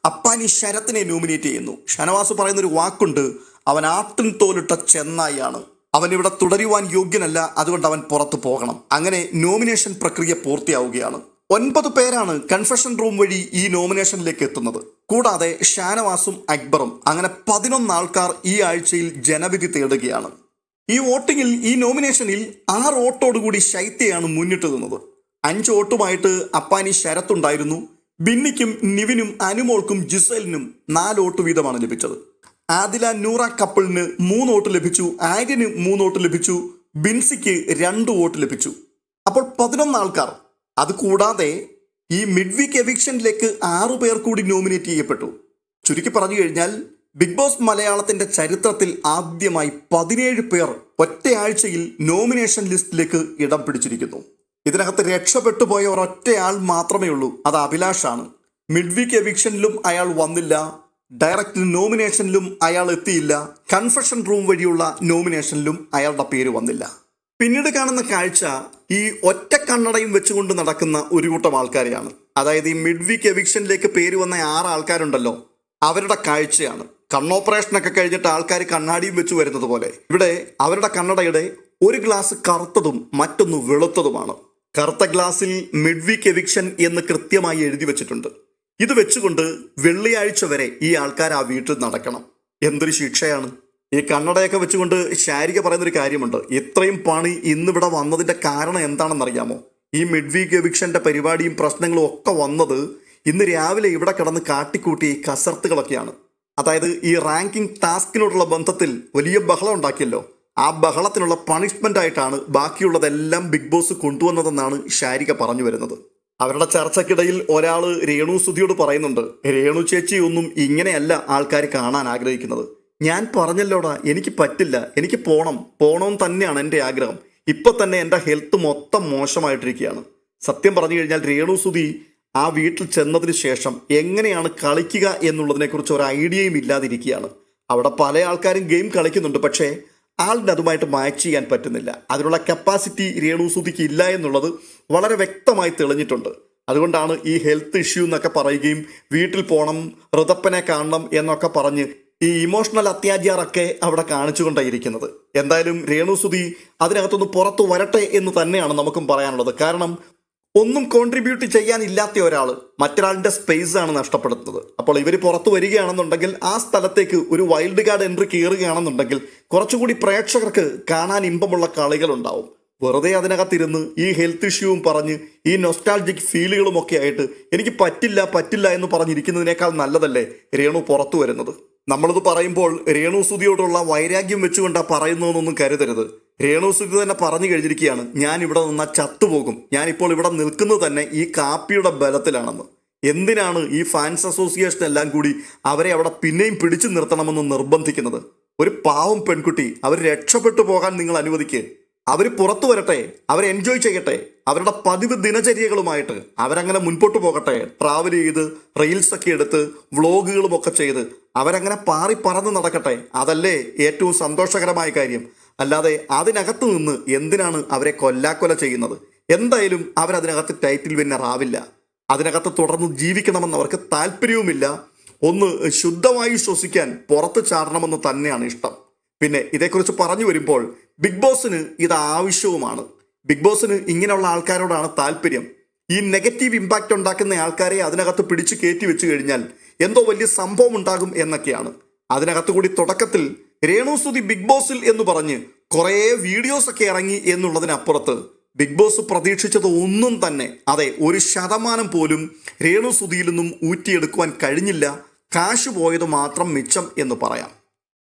അപ്പാനി ശരത്തിനെ നോമിനേറ്റ് ചെയ്യുന്നു. ഷാനവാസ് പറയുന്നൊരു വാക്കുണ്ട്, അവൻ ആട്ടിൻ തോലിട്ട ചെന്നായിയാണ്, അവൻ ഇവിടെ തുടരുവാൻ യോഗ്യനല്ല, അതുകൊണ്ട് അവൻ പുറത്തു പോകണം. അങ്ങനെ നോമിനേഷൻ പ്രക്രിയ പൂർത്തിയാവുകയാണ്. 9 പേരാണ് കൺഫെഷൻ റൂം വഴി ഈ നോമിനേഷനിലേക്ക് എത്തുന്നത്. കൂടാതെ ഷാനവാസും അക്ബറും, അങ്ങനെ 11 ആൾക്കാർ ഈ ആഴ്ചയിൽ ജനവിധി തേടുകയാണ്. ഈ വോട്ടിങ്ങിൽ, ഈ നോമിനേഷനിൽ 6 വോട്ടോടുകൂടി ശൈത്യയാണ് മുന്നിട്ട് നിന്നത്. 5 വോട്ടുമായിട്ട് അപ്പാനി ശരത്തുണ്ടായിരുന്നു. ബിന്നിക്കും നിവിനും അനുമോൾക്കും ജിസേലിനും 4 വോട്ട് വീതമാണ് ലഭിച്ചത്. ആദില നൂറ കപ്പിളിന് 3 വോട്ട് ലഭിച്ചു. ആര്യന് 3 വോട്ട് ലഭിച്ചു. ബിൻസിക്ക് 2 വോട്ട് ലഭിച്ചു. അപ്പോൾ 11 ആൾക്കാർ. അതുകൂടാതെ ഈ മിഡ് വീക്ക് എവിക്ഷനിലേക്ക് 6 പേർ കൂടി നോമിനേറ്റ് ചെയ്യപ്പെട്ടു. ചുരുക്കി പറഞ്ഞു കഴിഞ്ഞാൽ ബിഗ് ബോസ് മലയാളത്തിന്റെ ചരിത്രത്തിൽ ആദ്യമായി 17 പേർ ഒറ്റയാഴ്ചയിൽ നോമിനേഷൻ ലിസ്റ്റിലേക്ക് ഇടം പിടിച്ചിരിക്കുന്നു. ഇതിനകത്ത് രക്ഷപ്പെട്ടു പോയ ഒരൊറ്റയാൾ മാത്രമേ ഉള്ളൂ, അത് അഭിലാഷാണ്. മിഡ് വീക്ക് എവിക്ഷനിലും അയാൾ വന്നില്ല, ഡയറക്റ്റ് നോമിനേഷനിലും അയാൾ എത്തിയില്ല, കൺഫെഷൻ റൂം വഴിയുള്ള നോമിനേഷനിലും അയാളുടെ പേര് വന്നില്ല. പിന്നീട് കാണുന്ന കാഴ്ച ഈ ഒറ്റ കണ്ണടയും വെച്ചുകൊണ്ട് നടക്കുന്ന ഒരു കൂട്ടം ആൾക്കാരെയാണ്. അതായത് ഈ മിഡ് വീക്ക് എവിക്ഷനിലേക്ക് പേര് വന്ന 6 ആൾക്കാരുണ്ടല്ലോ, അവരുടെ കാഴ്ചയാണ്. കണ്ണോപ്പറേഷനൊക്കെ കഴിഞ്ഞിട്ട് ആൾക്കാർ കണ്ണാടിയും വെച്ച് വരുന്നത് പോലെ ഇവിടെ അവരുടെ കണ്ണടയുടെ ഒരു ഗ്ലാസ് കറുത്തതും മറ്റൊന്ന് വെളുത്തതുമാണ്. കറുത്ത ഗ്ലാസിൽ മിഡ് വീക്ക് എവിക്ഷൻ എന്ന് കൃത്യമായി എഴുതി വെച്ചിട്ടുണ്ട്. ഇത് വെച്ചുകൊണ്ട് വെള്ളിയാഴ്ച വരെ ഈ ആൾക്കാർ ആ വീട്ടിൽ നടക്കണം. എന്തൊരു ശിക്ഷയാണ്! ഈ കണ്ണടയൊക്കെ വെച്ചുകൊണ്ട് ശാരിക പറയുന്നൊരു കാര്യമുണ്ട്, ഇത്രയും പണി ഇന്നിവിടെ വന്നതിൻ്റെ കാരണം എന്താണെന്നറിയാമോ? ഈ മിഡ് വീക്ക് എവിക്ഷൻ്റെ പരിപാടിയും പ്രശ്നങ്ങളും ഒക്കെ വന്നത് ഇന്ന് രാവിലെ ഇവിടെ കിടന്ന് കാട്ടിക്കൂട്ടി കസർത്തുകളൊക്കെയാണ്. അതായത് ഈ റാങ്കിങ് ടാസ്കിനോടുള്ള ബന്ധത്തിൽ വലിയ ബഹളം ഉണ്ടാക്കിയല്ലോ, ആ ബഹളത്തിനുള്ള പണിഷ്മെൻ്റ് ആയിട്ടാണ് ബാക്കിയുള്ളതെല്ലാം ബിഗ് ബോസ് കൊണ്ടുവന്നതെന്നാണ് ശാരിക പറഞ്ഞു വരുന്നത്. അവരുടെ ചർച്ചയ്ക്കിടയിൽ ഒരാൾ രേണു സുധിയോട് പറയുന്നുണ്ട്, രേണു ചേച്ചി ഒന്നും ഇങ്ങനെയല്ല ആൾക്കാർ കാണാൻ ആഗ്രഹിക്കുന്നത്. ഞാൻ പറഞ്ഞല്ലോടാ, എനിക്ക് പറ്റില്ല, എനിക്ക് പോണം തന്നെയാണ് എൻ്റെ ആഗ്രഹം. ഇപ്പം തന്നെ എൻ്റെ ഹെൽത്ത് മൊത്തം മോശമായിട്ടിരിക്കുകയാണ്. സത്യം പറഞ്ഞു കഴിഞ്ഞാൽ രേണു സുധി ആ വീട്ടിൽ ചെന്നതിന് ശേഷം എങ്ങനെയാണ് കളിക്കുക എന്നുള്ളതിനെക്കുറിച്ച് ഒരു ഐഡിയയും ഇല്ലാതിരിക്കുകയാണ്. അവിടെ പല ആൾക്കാരും ഗെയിം കളിക്കുന്നുണ്ട്, പക്ഷേ ആളിന് അതുമായിട്ട് മാച്ച് ചെയ്യാൻ പറ്റുന്നില്ല. അതിനുള്ള കപ്പാസിറ്റി രേണു സുധിക്ക് ഇല്ല എന്നുള്ളത് വളരെ വ്യക്തമായി തെളിഞ്ഞിട്ടുണ്ട്. അതുകൊണ്ടാണ് ഈ ഹെൽത്ത് ഇഷ്യൂ എന്നൊക്കെ പറയുകയും വീട്ടിൽ പോകണം, ഋതപ്പനെ കാണണം എന്നൊക്കെ പറഞ്ഞ് ഈ ഇമോഷണൽ അത്യാചാരമൊക്കെ അവിടെ കാണിച്ചുകൊണ്ടേയിരിക്കുന്നത്. എന്തായാലും രേണു സുധി അതിനകത്തൊന്ന് പുറത്തു വരട്ടെ എന്ന് തന്നെയാണ് നമുക്കും പറയാനുള്ളത്. കാരണം ഒന്നും കോൺട്രിബ്യൂട്ട് ചെയ്യാനില്ലാത്ത ഒരാൾ മറ്റൊരാളുടെ സ്പേസ് ആണ് നഷ്ടപ്പെടുത്തുന്നത്. അപ്പോൾ ഇവർ പുറത്തു വരികയാണെന്നുണ്ടെങ്കിൽ ആ സ്ഥലത്തേക്ക് ഒരു വൈൽഡ് കാർഡ് എൻട്രി കയറുകയാണെന്നുണ്ടെങ്കിൽ കുറച്ചുകൂടി പ്രേക്ഷകർക്ക് കാണാൻ ഇമ്പമുള്ള കളികളുണ്ടാവും. വെറുതെ അതിനകത്തിരുന്ന് ഈ ഹെൽത്ത് ഇഷ്യൂവും പറഞ്ഞ് ഈ നൊസ്റ്റാൾജിക് ഫീലുകളും ഒക്കെ ആയിട്ട് എനിക്ക് പറ്റില്ല എന്ന് പറഞ്ഞിരിക്കുന്നതിനേക്കാൾ നല്ലതല്ലേ രേണു പുറത്തു വരുന്നത്. നമ്മളിത് പറയുമ്പോൾ രേണു സുധിയോടുള്ള വൈരാഗ്യം വെച്ചുകൊണ്ടാണ് പറയുന്നതെന്നൊന്നും കരുതരുത്. രേണു സുധി തന്നെ പറഞ്ഞു കഴിഞ്ഞിരിക്കുകയാണ്, ഞാൻ ഇവിടെ നിന്നാൽ ചത്തുപോകും, ഞാനിപ്പോൾ ഇവിടെ നിൽക്കുന്നത് തന്നെ ഈ കാപ്പിയുടെ ബലത്തിലാണെന്ന്. എന്തിനാണ് ഈ ഫാൻസ് അസോസിയേഷൻ എല്ലാം കൂടി അവരെ അവിടെ പിന്നെയും പിടിച്ചു നിർത്തണമെന്ന് നിർബന്ധിക്കുന്നത്? ഒരു പാവം പെൺകുട്ടി, അവർ രക്ഷപ്പെട്ടു പോകാൻ നിങ്ങൾ അനുവദിക്കുക. അവർ പുറത്തു വരട്ടെ, അവർ എൻജോയ് ചെയ്യട്ടെ, അവരുടെ പതിവ് ദിനചര്യകളുമായിട്ട് അവരങ്ങനെ മുൻപോട്ട് പോകട്ടെ. ട്രാവൽ ചെയ്ത് റീൽസൊക്കെ എടുത്ത് വ്ളോഗുകളുമൊക്കെ ചെയ്ത് അവരങ്ങനെ പാറി പറന്ന് നടക്കട്ടെ. അതല്ലേ ഏറ്റവും സന്തോഷകരമായ കാര്യം. അല്ലാതെ അതിനകത്ത് നിന്ന് എന്തിനാണ് അവരെ കൊല്ലാക്കൊല ചെയ്യുന്നത്? എന്തായാലും അവരതിനകത്ത് ടൈറ്റിൽ വിന്നർ ആവില്ല. അതിനകത്ത് തുടർന്ന് ജീവിക്കണമെന്ന് അവർക്ക് താല്പര്യവുമില്ല. ഒന്ന് ശുദ്ധമായി ശ്വസിക്കാൻ പുറത്ത് ചാടണമെന്ന് തന്നെയാണ് ഇഷ്ടം. പിന്നെ ഇതേക്കുറിച്ച് പറഞ്ഞു വരുമ്പോൾ ബിഗ് ബോസിന് ഇത് ആവശ്യവുമാണ്. ബിഗ് ബോസിന് ഇങ്ങനെയുള്ള ആൾക്കാരോടാണ് താല്പര്യം. ഈ നെഗറ്റീവ് ഇമ്പാക്റ്റ് ഉണ്ടാക്കുന്ന ആൾക്കാരെ അതിനകത്ത് പിടിച്ച് കയറ്റി വെച്ച് കഴിഞ്ഞാൽ എന്തോ വലിയ സംഭവം ഉണ്ടാകും എന്നൊക്കെയാണ്. അതിനകത്ത് കൂടി തുടക്കത്തിൽ രേണുസുതി ബിഗ് ബോസിൽ എന്ന് പറഞ്ഞ് കുറേ വീഡിയോസ് ഒക്കെ ഇറങ്ങി എന്നുള്ളതിനപ്പുറത്ത് ബിഗ് ബോസ് പ്രതീക്ഷിച്ചത് ഒന്നും തന്നെ, അതെ 1% പോലും രേണുസുതിയിൽ നിന്നും ഊറ്റിയെടുക്കുവാൻ കഴിഞ്ഞില്ല. കാശ് പോയത് മാത്രം മിച്ചം എന്ന് പറയാം.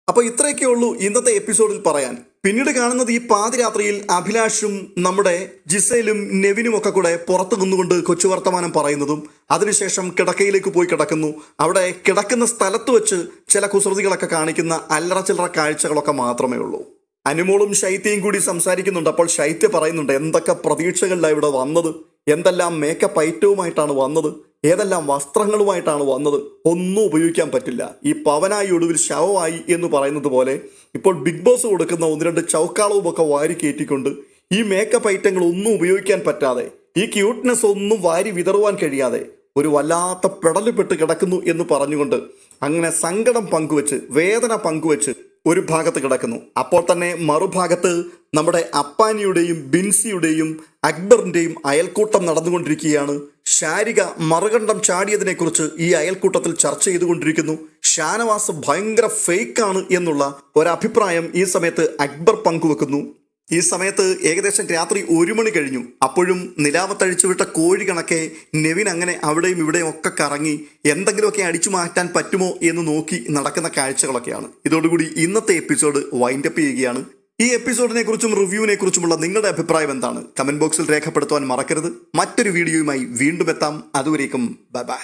അപ്പോൾ ഇത്രയൊക്കെ ഉള്ളൂ ഇന്നത്തെ എപ്പിസോഡിൽ പറയാൻ. പിന്നീട് കാണുന്നത് ഈ പാതിരാത്രിയിൽ അഭിലാഷും നമ്മുടെ ജിസേലും നെവിനും ഒക്കെ കൂടെ പുറത്തു നിന്നുകൊണ്ട് കൊച്ചു വർത്തമാനം പറയുന്നതും അതിനുശേഷം കിടക്കയിലേക്ക് പോയി കിടക്കുന്നു. അവിടെ കിടക്കുന്ന സ്ഥലത്ത് വെച്ച് ചില കുസൃതികളൊക്കെ കാണിക്കുന്ന അല്ലറ ചില്ലറ കാഴ്ചകളൊക്കെ മാത്രമേ ഉള്ളൂ. അനുമോളും ശൈത്യയും കൂടി സംസാരിക്കുന്നുണ്ട്. അപ്പോൾ ശൈത്യ പറയുന്നുണ്ട് എന്തൊക്കെ പ്രതീക്ഷകളിലാണ് ഇവിടെ വന്നത്, എന്തെല്ലാം മേക്കപ്പ് ഐറ്റവുമായിട്ടാണ് വന്നത്, ഏതെല്ലാം വസ്ത്രങ്ങളുമായിട്ടാണ് വന്നത്, ഒന്നും ഉപയോഗിക്കാൻ പറ്റില്ല. ഈ പവനായി ഒടുവിൽ ശവമായി എന്ന് പറയുന്നത് പോലെ ഇപ്പോൾ ബിഗ് ബോസ് കൊടുക്കുന്ന 1-2 ചൗക്കാളവും ഒക്കെ വാരി കയറ്റിക്കൊണ്ട് ഈ മേക്കപ്പ് ഐറ്റങ്ങൾ ഒന്നും ഉപയോഗിക്കാൻ പറ്റാതെ, ഈ ക്യൂട്ട്നെസ് ഒന്നും വാരി വിതറുവാൻ കഴിയാതെ ഒരു വല്ലാത്ത പെടലുപെട്ട് കിടക്കുന്നു എന്ന് പറഞ്ഞുകൊണ്ട് അങ്ങനെ സങ്കടം പങ്കുവെച്ച്, വേദന പങ്കുവെച്ച് ഒരു ഭാഗത്ത് കിടക്കുന്നു. അപ്പോൾ തന്നെ മറുഭാഗത്ത് നമ്മുടെ അപ്പാനിയുടെയും ബിൻസിയുടെയും അക്ബറിന്റെയും അയൽക്കൂട്ടം നടന്നുകൊണ്ടിരിക്കുകയാണ്. ശാരിക മറുകണ്ഠം ചാടിയതിനെക്കുറിച്ച് ഈ അയൽക്കൂട്ടത്തിൽ ചർച്ച ചെയ്തുകൊണ്ടിരിക്കുന്നു. ഷാനവാസ് ഭയങ്കര ഫേക്കാണ് എന്നുള്ള ഒരഭിപ്രായം ഈ സമയത്ത് അക്ബർ പങ്കുവെക്കുന്നു. ഈ സമയത്ത് ഏകദേശം രാത്രി 1 മണി കഴിഞ്ഞു. അപ്പോഴും നിലാവത്തഴിച്ചുവിട്ട കോഴി കണക്കെ നെവിൻ അങ്ങനെ അവിടെയും ഇവിടെയും ഒക്കെ കറങ്ങി എന്തെങ്കിലുമൊക്കെ അടിച്ചു മാറ്റാൻ പറ്റുമോ എന്ന് നോക്കി നടക്കുന്ന കാഴ്ചകളൊക്കെയാണ്. ഇതോടുകൂടി ഇന്നത്തെ എപ്പിസോഡ് വൈൻഡപ്പ് ചെയ്യുകയാണ്. ഈ എപ്പിസോഡിനെ കുറിച്ചും റിവ്യൂവിനെ കുറിച്ചുമുള്ള നിങ്ങളുടെ അഭിപ്രായം എന്താണ്? കമന്റ് ബോക്സിൽ രേഖപ്പെടുത്തുവാൻ മറക്കരുത്. മറ്റൊരു വീഡിയോയുമായി വീണ്ടും എത്താം. അതുവരേക്കും ബൈ ബൈ.